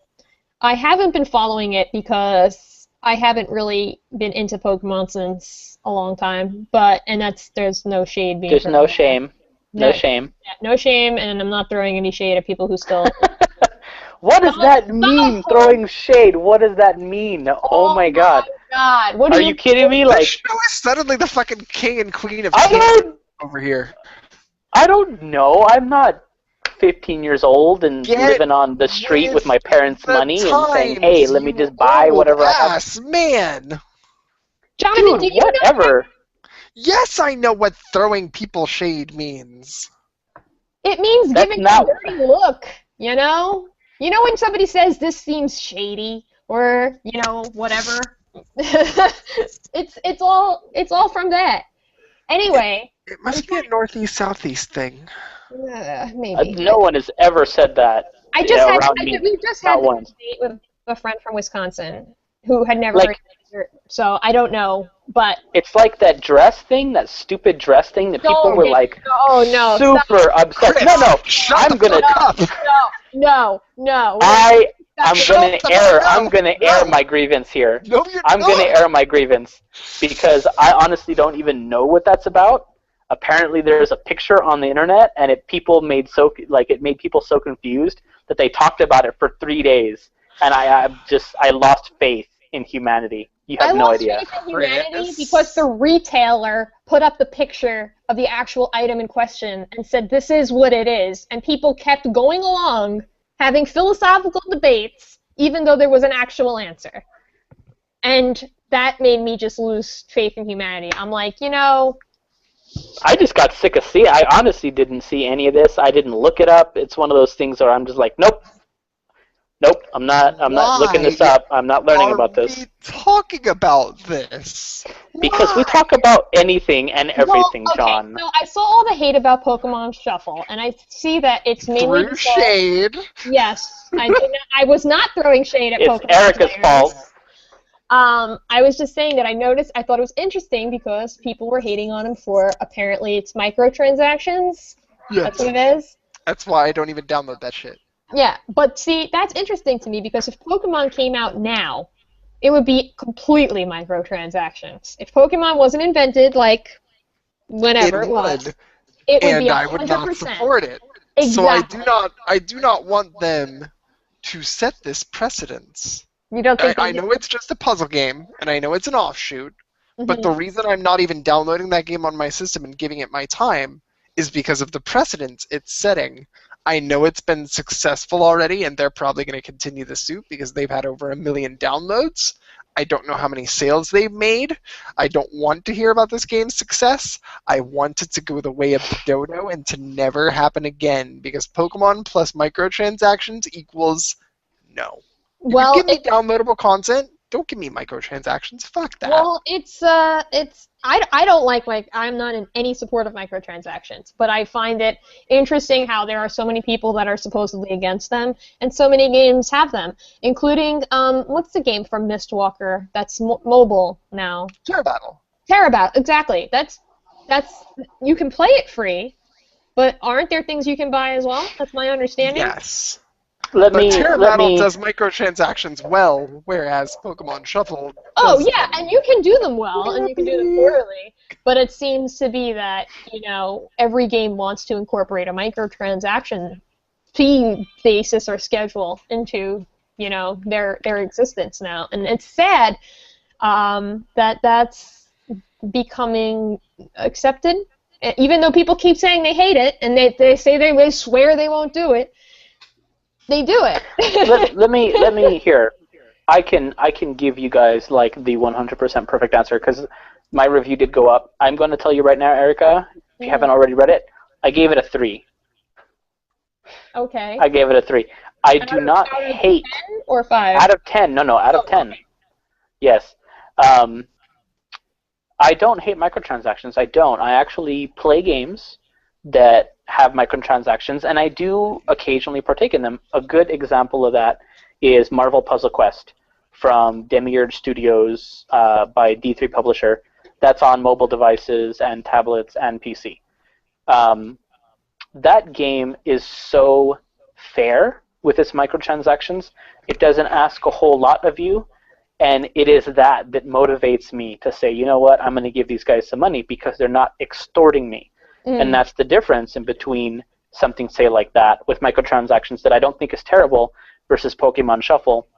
I haven't been following it because I haven't really been into Pokemon since a long time. There's no shade being. There's no shame. No shame. Yeah, no shame, and I'm not throwing any shade at people who still. What does that mean? Throwing shade? What does that mean? Oh my God! What are you kidding me? Like, show is suddenly the fucking king and queen of over here. I don't know. I'm not 15 years old and living on the street with my parents' money and saying, "Hey, let me just buy whatever I have." Man. Jonathan, dude, whatever. Yes, I know what throwing people shade means. It means giving a dirty look, you know? You know when somebody says, this seems shady, or, you know, whatever? it's all from that. Anyway. It must be a northeast-southeast thing. Maybe. No one has ever said that. We just had this debate with a friend from Wisconsin who had never heard it, so I don't know, but... It's like that dress thing, that stupid dress thing that people were like super upset. Chris, no, I'm gonna... No. I'm gonna air my grievance here. No, you're I'm gonna air my grievance because I honestly don't even know what that's about. Apparently, there's a picture on the internet, and it made people so confused that they talked about it for 3 days, and I lost faith in humanity. You have no idea. I lost faith in humanity because the retailer put up the picture of the actual item in question and said, this is what it is. And people kept going along, having philosophical debates, even though there was an actual answer. And that made me just lose faith in humanity. I'm like, you know... I just got sick of seeing it. I honestly didn't see any of this. I didn't look it up. It's one of those things where I'm just like, nope, I'm not looking this up. I'm not learning about this. Why are we talking about this? Because we talk about anything and everything, John. No, I saw all the hate about Pokemon Shuffle, and I see that it's mainly through shade. Yes, I was not throwing shade at Pokemon. It's Erika's fault. I was just saying that I thought it was interesting because people were hating on him for apparently it's microtransactions. Yes. That's what it is. That's why I don't even download that shit. Yeah, but see, that's interesting to me because if Pokemon came out now, it would be completely microtransactions. If Pokemon wasn't invented, like, whenever it was, it would be 100%. And I would not support it. Exactly. So I do not want them to set this precedence. You don't think I know it's just a puzzle game, and I know it's an offshoot, but the reason I'm not even downloading that game on my system and giving it my time is because of the precedence it's setting. I know it's been successful already, and they're probably going to continue the suit because they've had over 1 million downloads. I don't know how many sales they've made. I don't want to hear about this game's success. I want it to go the way of the dodo and to never happen again because Pokemon plus microtransactions equals no. You can give me downloadable content, Don't give me microtransactions. Fuck that. Well, I don't I'm not in any support of microtransactions, but I find it interesting how there are so many people that are supposedly against them, and so many games have them, including, what's the game from Mistwalker that's mobile now? TerraBattle, exactly. That's you can play it free, but aren't there things you can buy as well? That's my understanding. Yes. TerraBattle does microtransactions well, whereas Pokemon Shuffle does yeah, and you can do them well, and you can do them poorly, but it seems to be that, every game wants to incorporate a microtransaction fee basis or schedule into, their existence now. And it's sad that that's becoming accepted, even though people keep saying they hate it, and they say they swear they won't do it. They do it. let me hear. I can give you guys like the 100% perfect answer because my review did go up. I'm going to tell you right now, Erika, if you haven't already read it, I gave it a 3. Okay. I gave it a 3. I do not hate. 10 or 5? Out of 10. No, out of 10. Okay. Yes. I don't hate microtransactions. I don't. I actually play games that have microtransactions, and I do occasionally partake in them. A good example of that is Marvel Puzzle Quest from Demiurge Studios by D3 Publisher. That's on mobile devices and tablets and PC. That game is so fair with its microtransactions. It doesn't ask a whole lot of you, and it is that motivates me to say, you know what, I'm going to give these guys some money because they're not extorting me. And that's the difference in between something, say, like that, with microtransactions that I don't think is terrible, versus Pokemon Shuffle.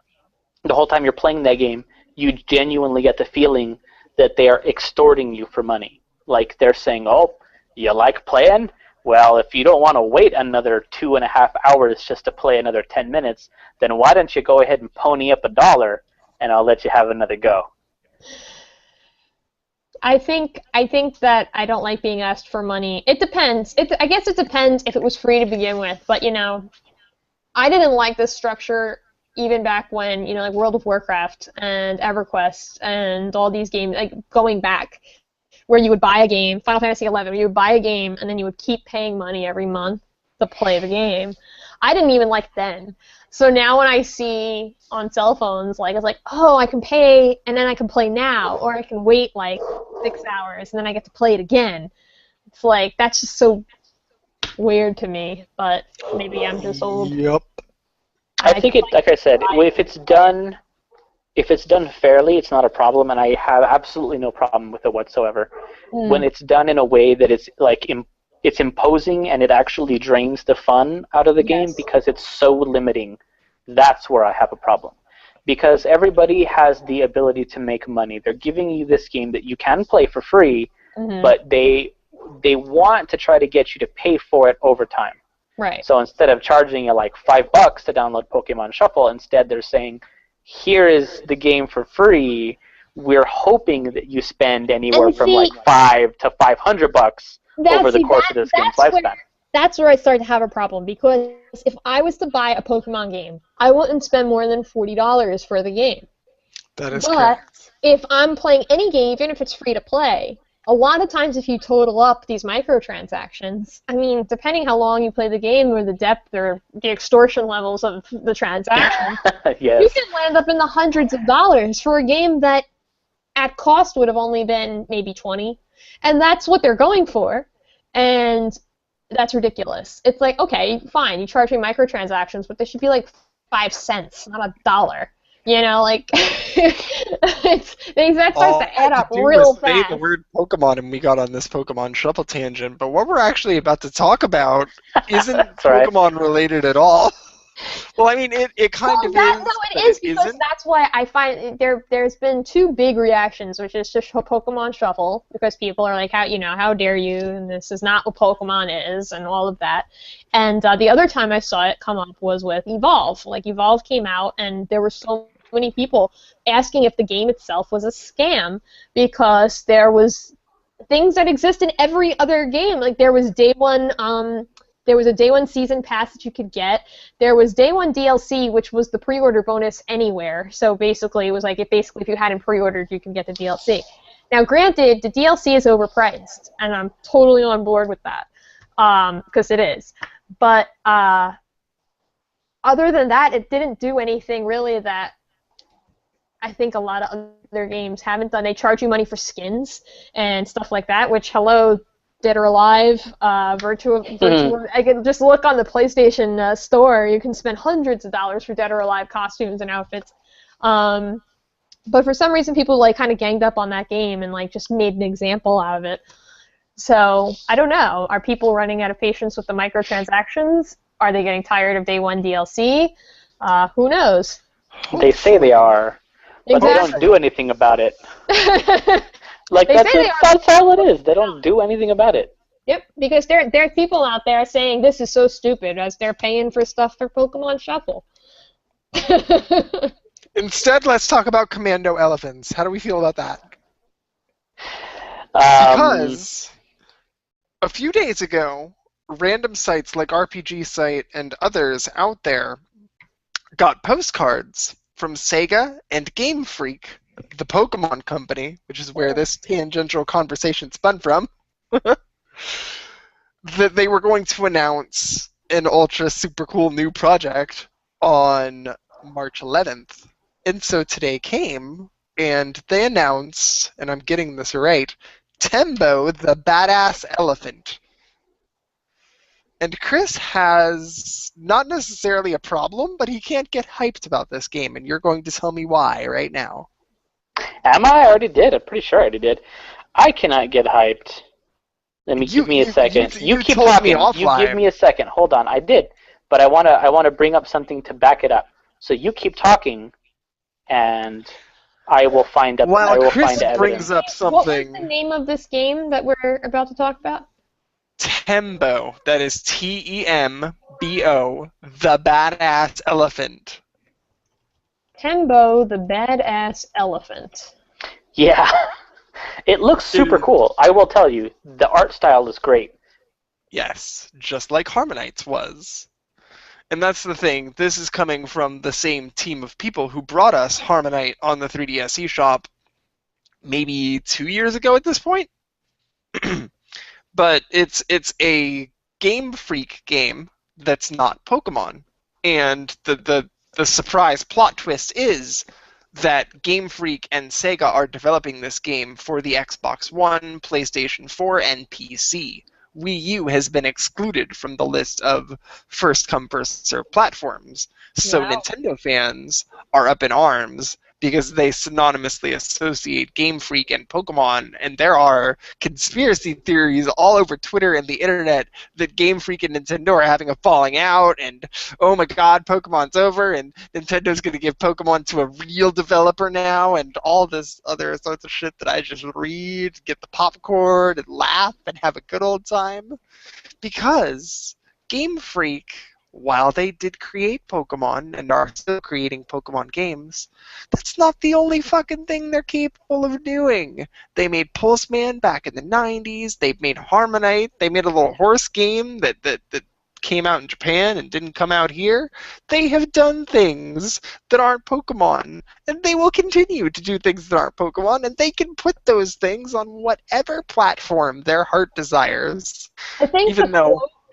The whole time you're playing that game, you genuinely get the feeling that they are extorting you for money. Like they're saying, oh, you like playing? Well, if you don't want to wait another 2.5 hours just to play another 10 minutes, then why don't you go ahead and pony up $1, and I'll let you have another go. I think that I don't like being asked for money. It depends. I guess it depends if it was free to begin with. But, I didn't like this structure even back when, like World of Warcraft and EverQuest and all these games, like going back, where you would buy a game, Final Fantasy XI, where you would buy a game and then you would keep paying money every month to play the game. I didn't even like then. So now when I see on cell phones, it's like, oh, I can pay and then I can play now, or I can wait 6 hours and then I get to play it again. It's like, that's just so weird to me, but maybe I'm just old. Yep. I think like I said, if it's done fairly, it's not a problem, and I have absolutely no problem with it whatsoever. When it's done in a way that it's it's imposing and it actually drains the fun out of the game because it's so limiting, that's where I have a problem. Because everybody has the ability to make money. They're giving you this game that you can play for free, but they want to try to get you to pay for it over time. Right. So instead of charging you $5 to download Pokemon Shuffle, instead they're saying, here is the game for free. We're hoping that you spend anywhere from $5 to $500 over the course of this game's lifespan. That's where I start to have a problem, because if I was to buy a Pokemon game, I wouldn't spend more than $40 for the game. That is correct. If I'm playing any game, even if it's free to play, a lot of times if you total up these microtransactions, I mean, depending how long you play the game or the depth or the extortion levels of the transaction, you can land up in the hundreds of dollars for a game that at cost would have only been maybe $20. And that's what they're going for. And that's ridiculous. It's like, okay, fine, you charge me microtransactions, but they should be 5 cents, not $1. That starts to add up real fast. Say the word Pokemon, and we got on this Pokemon Shuffle tangent. But what we're actually about to talk about isn't Pokemon related at all. Well, I mean, it kind of is. No, it is, because that's why I find there's been 2 big reactions, which is just Pokemon Shuffle, because people are like, how dare you, and this is not what Pokemon is, and all of that. And the other time I saw it come up was with Evolve. Evolve came out, and there were so many people asking if the game itself was a scam, because there was things that exist in every other game. There was day one There was a day one season pass that you could get. There was day one DLC, which was the pre-order bonus anywhere. So basically, it was like if you hadn't pre-ordered, you could get the DLC. Now, granted, the DLC is overpriced, and I'm totally on board with that, because it is. But other than that, it didn't do anything really that I think a lot of other games haven't done. They charge you money for skins and stuff like that, which, hello, Dead or Alive, Virtua. I can just look on the PlayStation store. You can spend hundreds of dollars for Dead or Alive costumes and outfits. But for some reason, people like kind of ganged up on that game and like just made an example out of it. So I don't know. Are people running out of patience with the microtransactions? Are they getting tired of day one DLC? Who knows? They say they are. But they don't do anything about it. Like, that's all it is. They don't do anything about it. Yep, because there are people out there saying this is so stupid as they're paying for stuff for Pokemon Shuffle. Instead, let's talk about Commando Elephants. How do we feel about that? Because a few days ago, random sites like RPG Site and others out there got postcards from Sega and Game Freak, the Pokemon company, which is where this tangential conversation spun from, that they were going to announce an ultra super cool new project on March 11th. And so today came, and they announced, and I'm getting this right, Tembo the Badass Elephant. And Chris has not necessarily a problem, but he can't get hyped about this game, and you're going to tell me why right now. Am I? I already did. I'm pretty sure I already did. I cannot get hyped. Give me a second. You keep talking. You give me a second. Hold on. I did, but I wanna bring up something to back it up. So you keep talking, and I will find up. While I will Chris find brings up something. What was the name of this game that we're about to talk about? Tembo. That is Tembo, the Badass Elephant. Tembo the Badass Elephant. Yeah. It looks super cool. I will tell you. The art style is great. Yes, just like Harmonite's was. And that's the thing. This is coming from the same team of people who brought us Harmonite on the 3DS eShop maybe 2 years ago at this point. But it's a Game Freak game that's not Pokemon. And the surprise plot twist is that Game Freak and Sega are developing this game for the Xbox One, PlayStation 4, and PC. Wii U has been excluded from the list of first-come, first-served platforms. So Wow. Nintendo fans are up in arms because they synonymously associate Game Freak and Pokemon, and there are conspiracy theories all over Twitter and the internet that Game Freak and Nintendo are having a falling out, and oh my god, Pokemon's over, and Nintendo's going to give Pokemon to a real developer now, and all this other sorts of shit that I just read, get the popcorn, and laugh, and have a good old time. Because Game Freak, while they did create Pokemon and are still creating Pokemon games, that's not the only fucking thing they're capable of doing. They made Pulseman back in the 90s. They've made Harmonite. They made a little horse game that came out in Japan and didn't come out here. They have done things that aren't Pokemon, and they will continue to do things that aren't Pokemon, and they can put those things on whatever platform their heart desires. I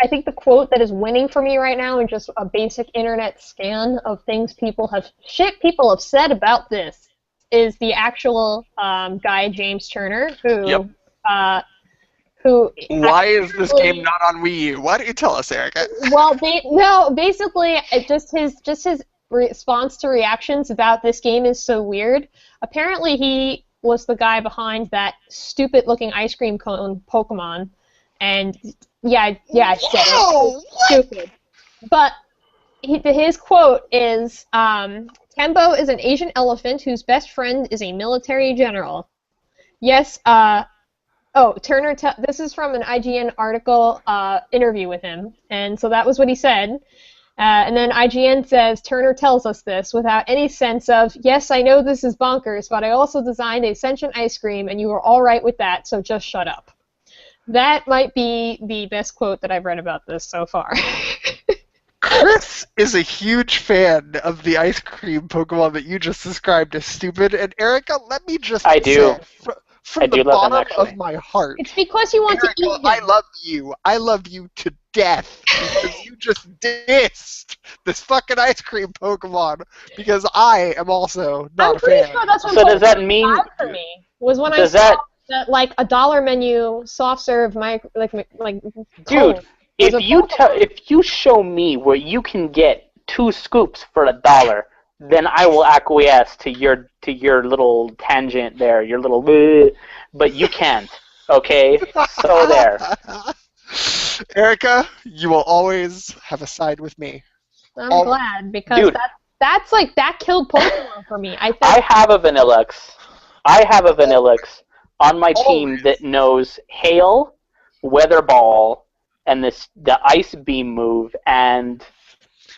think the quote that is winning for me right now, and just a basic internet scan of people have said about this, is the actual guy James Turner, who Why is this game not on Wii U? Why don't you tell us, Erika? Well, basically, his response to reactions about this game is so weird. Apparently, he was the guy behind that stupid-looking ice cream cone Pokemon, and I said it. Stupid. But his quote is, Tembo is an Asian elephant whose best friend is a military general. Yes, Turner, this is from an IGN article interview with him, and so that was what he said. And then IGN says, Turner tells us this without any sense of, yes, I know this is bonkers, but I also designed a sentient ice cream, and you were all right with that, so just shut up. That might be the best quote that I've read about this so far. Chris is a huge fan of the ice cream Pokemon that you just described as stupid, and Erika, let me just I do. say, from the love them, bottom actually. of my heart, It's because you want to eat Erika, him. I love you. I love you to death because you just dissed this fucking ice cream Pokemon because I am also not I'm a pretty fan. sure that's when So does that Pokemon mean- died for me. Was when I Does saw that- that like a dollar menu soft serve like Dude, Coke was if a if you show me where you can get 2 scoops for $1, then I will acquiesce to your little tangent there, your little bleh, but you can't. Okay? So there. Erika, you will always have a side with me. I'm glad because Dude. that's like that killed Pokemon for me. I I think have a Vanillux. On my team that knows Hail, Weather Ball, and the Ice Beam move, and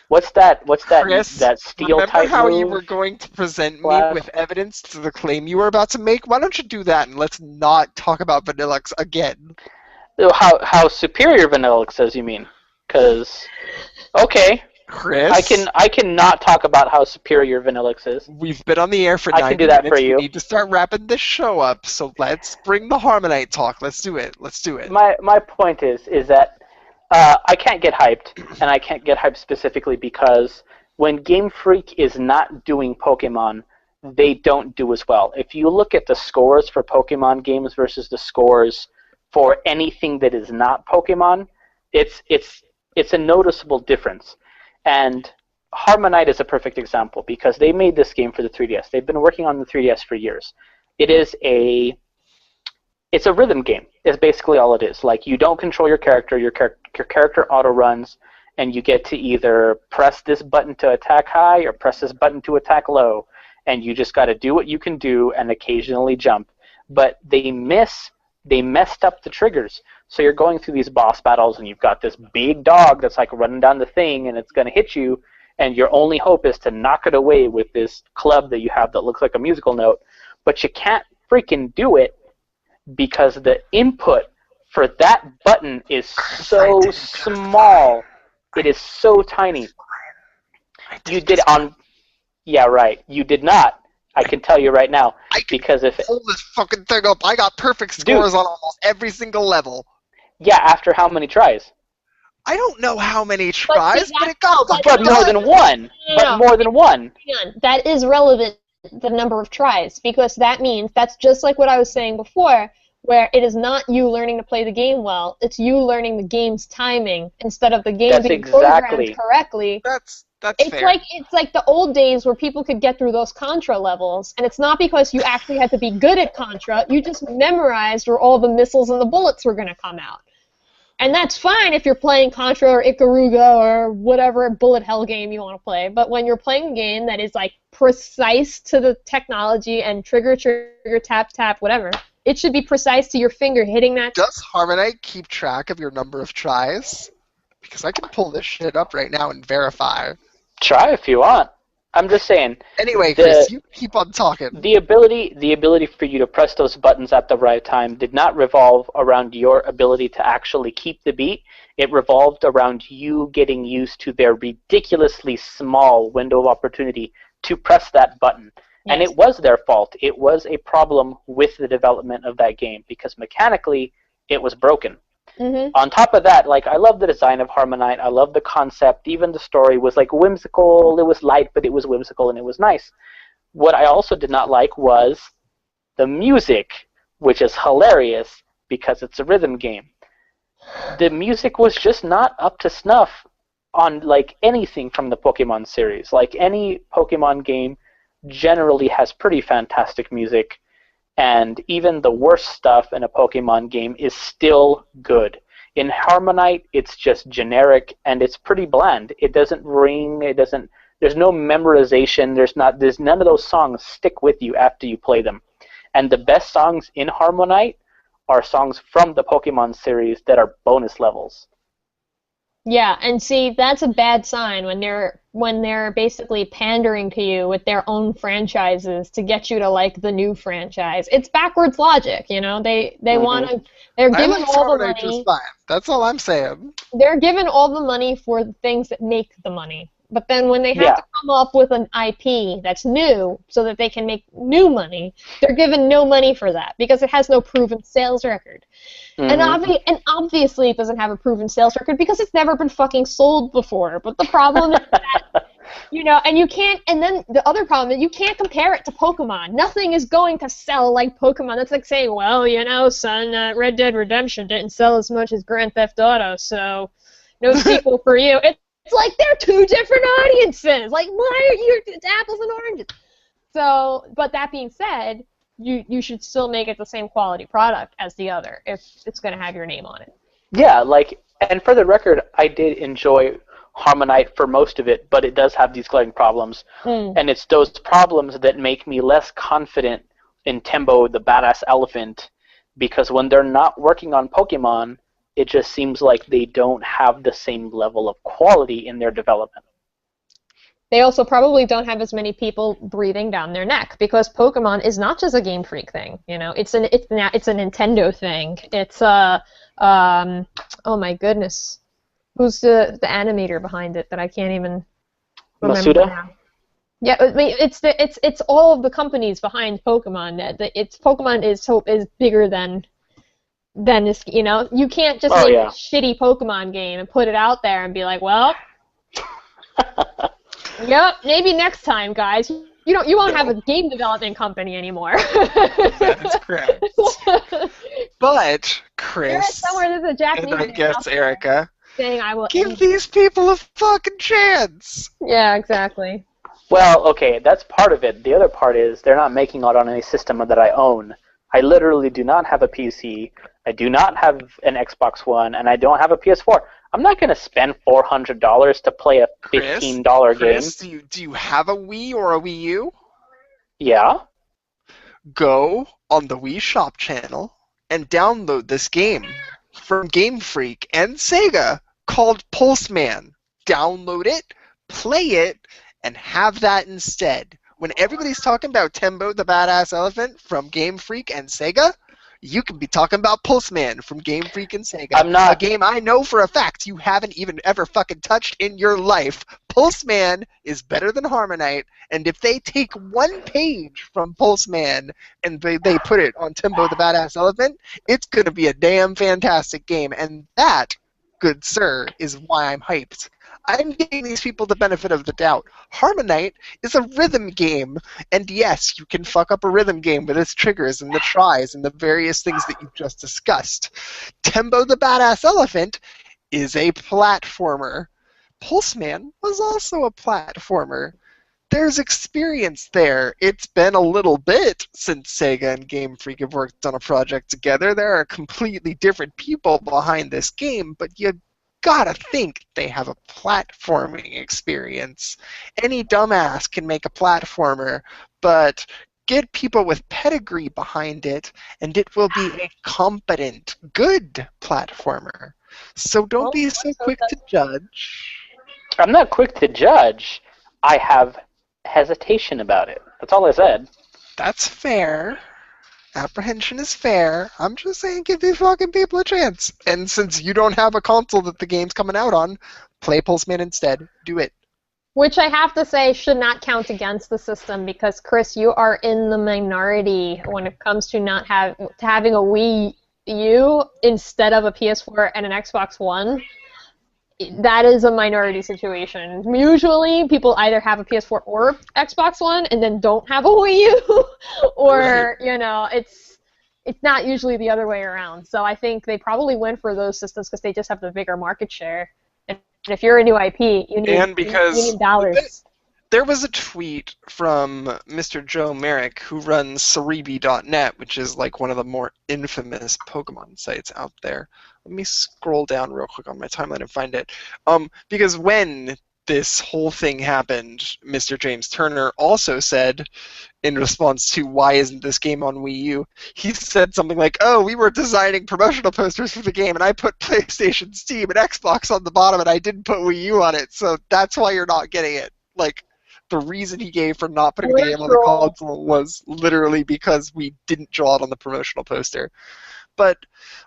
what's that Chris, that Steel remember type how move? you were going to present me Flash? with evidence to the claim you were about to make? Why don't you do that and let's not talk about Vanillux again? How superior Vanillux is, you mean? Because okay, Chris, I can not talk about how superior Vanillux is. we've been on the air for I 90 can do that minutes. for you. We need to start wrapping this show up, so let's bring the Harmonite talk. Let's do it. Let's do it. My point is that I can't get hyped, and I can't get hyped specifically because when Game Freak is not doing Pokemon, they don't do as well. If you look at the scores for Pokemon games versus the scores for anything that is not Pokemon, it's a noticeable difference. And Harmonite is a perfect example because they made this game for the 3DS. They've been working on the 3DS for years. It's a rhythm game. Is basically all it is. Like, you don't control your character. Your character auto runs, and you get to either press this button to attack high or press this button to attack low, and you just got to do what you can do and occasionally jump. But they messed up the triggers. So you're going through these boss battles, and you've got this big dog that's like running down the thing, and it's going to hit you, and your only hope is to knock it away with this club that you have that looks like a musical note. But you can't freaking do it because the input for that button is so small. It is so tiny. You did on... Yeah, right. You did not. I can tell you right now. Because if... Hold this fucking thing up. I got perfect scores on almost every single level. Yeah, after how many tries? I don't know how many tries, but it got But more than one. But more than one. hang on, that is relevant, the number of tries, because that means that's just like what I was saying before, where it is not you learning to play the game well, it's you learning the game's timing instead of the game That's being exactly. programmed correctly. That's It's fair. like the old days where people could get through those Contra levels, and it's not because you actually had to be good at Contra, you just memorized where all the missiles and the bullets were going to come out. And that's fine if you're playing Contra or Ikaruga or whatever bullet hell game you want to play, but when you're playing a game that is like precise to the technology and trigger, tap, tap, whatever, it should be precise to your finger hitting that. Does Harmonite keep track of your number of tries? Because I can pull this shit up right now and verify. Try if you want. I'm just saying. Anyway, Chris, you keep on talking. The ability for you to press those buttons at the right time did not revolve around your ability to actually keep the beat. It revolved around you getting used to their ridiculously small window of opportunity to press that button. Yes. And it was their fault. It was a problem with the development of that game because mechanically it was broken. Mm-hmm. On top of that, like, I love the design of Harmonite. I love the concept. Even the story was like whimsical. It was light, but it was whimsical and it was nice. What I also did not like was the music, which is hilarious because it's a rhythm game. The music was just not up to snuff on like anything from the Pokemon series. Like, any Pokemon game generally has pretty fantastic music. And even the worst stuff in a Pokemon game is still good. In Harmonite, it's just generic and it's pretty bland. It doesn't ring. There's no memorization. There's none of those songs stick with you after you play them. And the best songs in Harmonite are songs from the Pokemon series that are bonus levels. Yeah, and see, that's a bad sign when they're basically pandering to you with their own franchises to get you to like the new franchise. It's backwards logic, you know. They Hmm. want to. They're I given like all the Harmony just money. fine. That's all I'm saying. They're given all the money for the things that make the money. But then when they have Yeah. to come up with an IP that's new so that they can make new money, they're given no money for that because it has no proven sales record. And, Hmm. obviously it doesn't have a proven sales record because it's never been fucking sold before. But the problem is that, and you can't, and then the other problem is you can't compare it to Pokemon. Nothing is going to sell like Pokemon. That's like saying, well, son, Red Dead Redemption didn't sell as much as Grand Theft Auto, so no sequel for you. It's like they're two different audiences. Like, why are you, it's apples and oranges. So, but that being said, you should still make it the same quality product as the other if it's going to have your name on it. Yeah, and for the record, I did enjoy Harmonite for most of it, but it does have these glaring problems. Mm. And it's those problems that make me less confident in Tembo the Badass Elephant, because when they're not working on Pokemon, it just seems like they don't have the same level of quality in their development. They also probably don't have as many people breathing down their neck because Pokemon is not just a Game Freak thing. It's a Nintendo thing. It's oh my goodness, who's the animator behind it that I can't even remember Masuda? now? Yeah, I mean, it's all of the companies behind Pokemon. It's Pokemon is bigger than this. You can't just Oh, make yeah. a shitty Pokemon game and put it out there and be like, well, yep, maybe next time, guys. You won't have a game development company anymore. That is correct. But, There is Chris, somewhere there's a Japanese and I man guess out there Erika, saying I will give end. these people a fucking chance. Yeah, exactly. Well, okay, that's part of it. The other part is they're not making it on any system that I own. I literally do not have a PC. I do not have an Xbox One, and I don't have a PS4. I'm not going to spend $400 to play a $15 game. Chris, do you have a Wii or a Wii U? Yeah. Go on the Wii Shop channel and download this game from Game Freak and Sega called Pulseman. Download it, play it, and have that instead. When everybody's talking about Tembo the Badass Elephant from Game Freak and Sega, you can be talking about Pulseman from Game Freak and Sega. I'm not. A game I know for a fact you haven't even ever fucking touched in your life. Pulseman is better than Harmonite, and if they take one page from Pulseman and they put it on Timbo the Badass Elephant, it's going to be a damn fantastic game. And that, good sir, is why I'm hyped. I'm giving these people the benefit of the doubt. Harmonite is a rhythm game, and yes, you can fuck up a rhythm game with its triggers and the tries and the various things that you've just discussed. Tembo the Badass Elephant is a platformer. Pulseman was also a platformer. There's experience there. It's been a little bit since Sega and Game Freak have worked on a project together. There are completely different people behind this game, but you gotta think they have a platforming experience. Any dumbass can make a platformer, but get people with pedigree behind it, and it will be a competent, good platformer. So don't be so quick to judge. I'm not quick to judge. I have hesitation about it. That's all I said. That's fair. Apprehension is fair. I'm just saying give these fucking people a chance. And since you don't have a console that the game's coming out on, play Pulseman instead. Do it. Which I have to say should not count against the system because, Chris, you are in the minority when it comes to having a Wii U instead of a PS4 and an Xbox One. That is a minority situation. Usually, people either have a PS4 or Xbox One and then don't have a Wii U, or it's not usually the other way around. So I think they probably went for those systems because they just have the bigger market share. And if you're a new IP, you need dollars. There was a tweet from Mr. Joe Merrick, who runs Cerebi.net, which is like one of the more infamous Pokemon sites out there. Let me scroll down real quick on my timeline and find it. Because when this whole thing happened, Mr. James Turner also said, in response to why isn't this game on Wii U, he said something like, oh, we were designing promotional posters for the game, and I put PlayStation, Steam, and Xbox on the bottom, and I didn't put Wii U on it, so that's why you're not getting it. Like, the reason he gave for not putting the game on the console was literally because we didn't draw it on the promotional poster. But,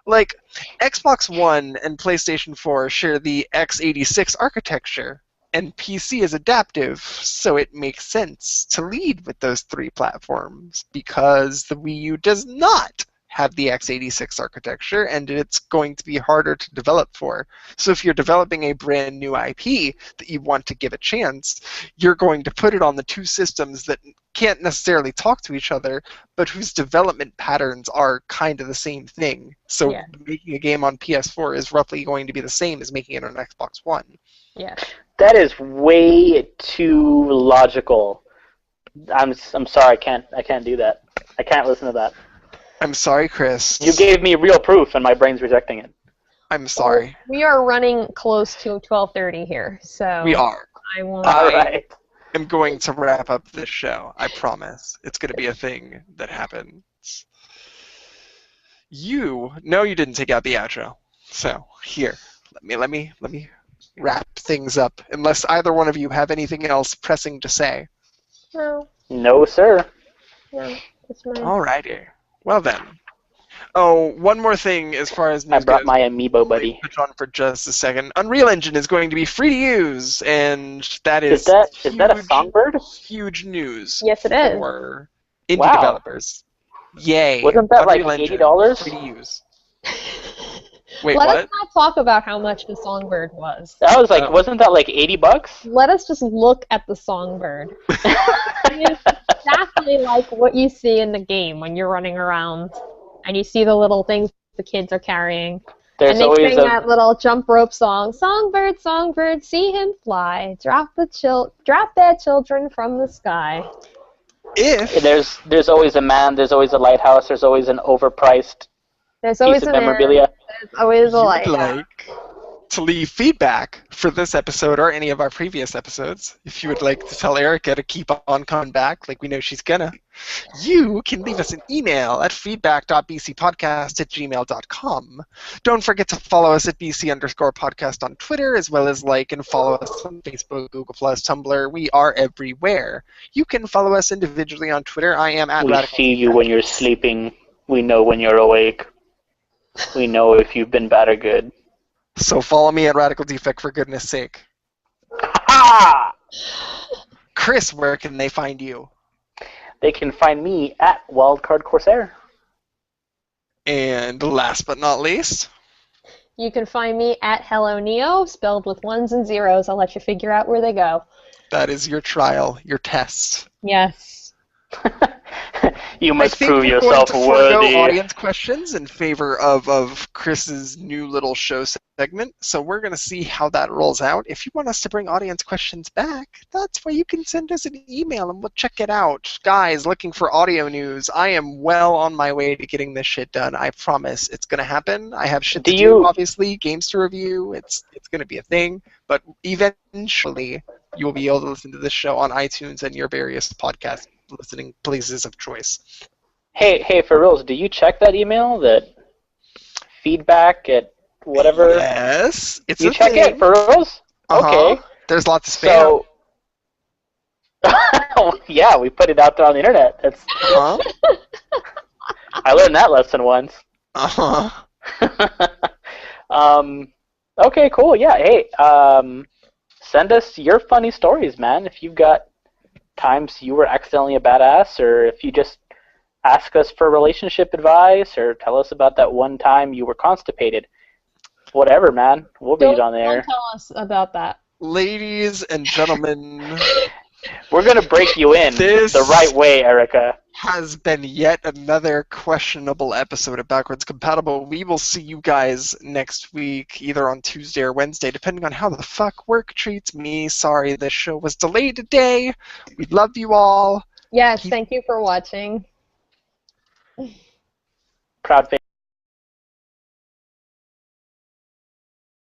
like, Xbox One and PlayStation 4 share the x86 architecture, and PC is adaptive, so it makes sense to lead with those three platforms, because the Wii U does not have the x86 architecture, and it's going to be harder to develop for. So if you're developing a brand new IP that you want to give a chance, you're going to put it on the two systems that can't necessarily talk to each other, but whose development patterns are kind of the same thing. So making a game on PS4 is roughly going to be the same as making it on Xbox One. Yeah. That is way too logical. I'm sorry, I can't do that. I can't listen to that. I'm sorry, Chris. You gave me real proof, and my brain's rejecting it. I'm sorry. We are running close to 12:30 here, so we are. I won't. All right. I'm going to wrap up this show. I promise. It's going to be a thing that happens. No, you didn't take out the outro. So here, let me wrap things up. Unless either one of you have anything else pressing to say. No. No, sir. No, it's mine. Alrighty. Well then. Oh, one more thing as far as news I brought goes. my amiibo buddy. Touch on for just a second. Unreal Engine is going to be free to use, and that is is that a songbird? Huge news. Yes, it is. For indie developers. Yay! Wasn't that Unreal like Engine, $80? free to use. Wait, Let what? us not talk about how much the songbird was. I was like, wasn't that like $80? Let us just look at the songbird. It is exactly like what you see in the game when you're running around and you see the little things the kids are carrying. There's and they always sing that little jump rope song. Songbird, songbird, see him fly. Drop their children from the sky. There's always a man. There's always a lighthouse. There's always an overpriced There's always piece of a man. memorabilia. There's always a light. Like to leave feedback for this episode or any of our previous episodes, if you would like to tell Erika to keep on coming back, like we know she's gonna, you can leave us an email at feedback.bcpodcast@gmail.com. Don't forget to follow us at bc_podcast on Twitter, as well as like and follow us on Facebook, Google+, Tumblr. We are everywhere. You can follow us individually on Twitter. I am at We Radical see you when you're sleeping. We know when you're awake. We know if you've been bad or good. So follow me at Radical Defect for goodness sake. Ha! Chris, where can they find you? They can find me at Wildcard Corsair. And last but not least, You can find me at Hello Neo, spelled with ones and zeros. I'll let you figure out where they go. that is your trial, your test. Yes. You must I think prove we're yourself going to forego worthy. audience questions in favor of Chris's new little show segment. So we're going to see how that rolls out. If you want us to bring audience questions back, that's where you can send us an email and we'll check it out. Guys, looking for audio news. I am well on my way to getting this shit done. I promise it's going to happen. I have shit to do, obviously, games to review. It's going to be a thing. But eventually, you will be able to listen to this show on iTunes and your various podcast listening places of choice. Hey, for reals, do you check that email? That feedback at whatever? Yes, it's you a check thing. it, for reals? Okay. There's lots of spam. So, yeah, we put it out there on the internet. That's. I learned that lesson once. Okay, cool. Yeah. Hey, send us your funny stories, man. If you've got times you were accidentally a badass, or if you just ask us for relationship advice, or tell us about that one time you were constipated. Whatever, man. We'll read it on there. Don't tell us about that. Ladies and gentlemen, we're going to break you in the right way, Erika. Has been yet another questionable episode of Backwards Compatible. We will see you guys next week, either on Tuesday or Wednesday, depending on how the fuck work treats me. Sorry, the show was delayed today. We love you all. Yes, thank you for watching. Proud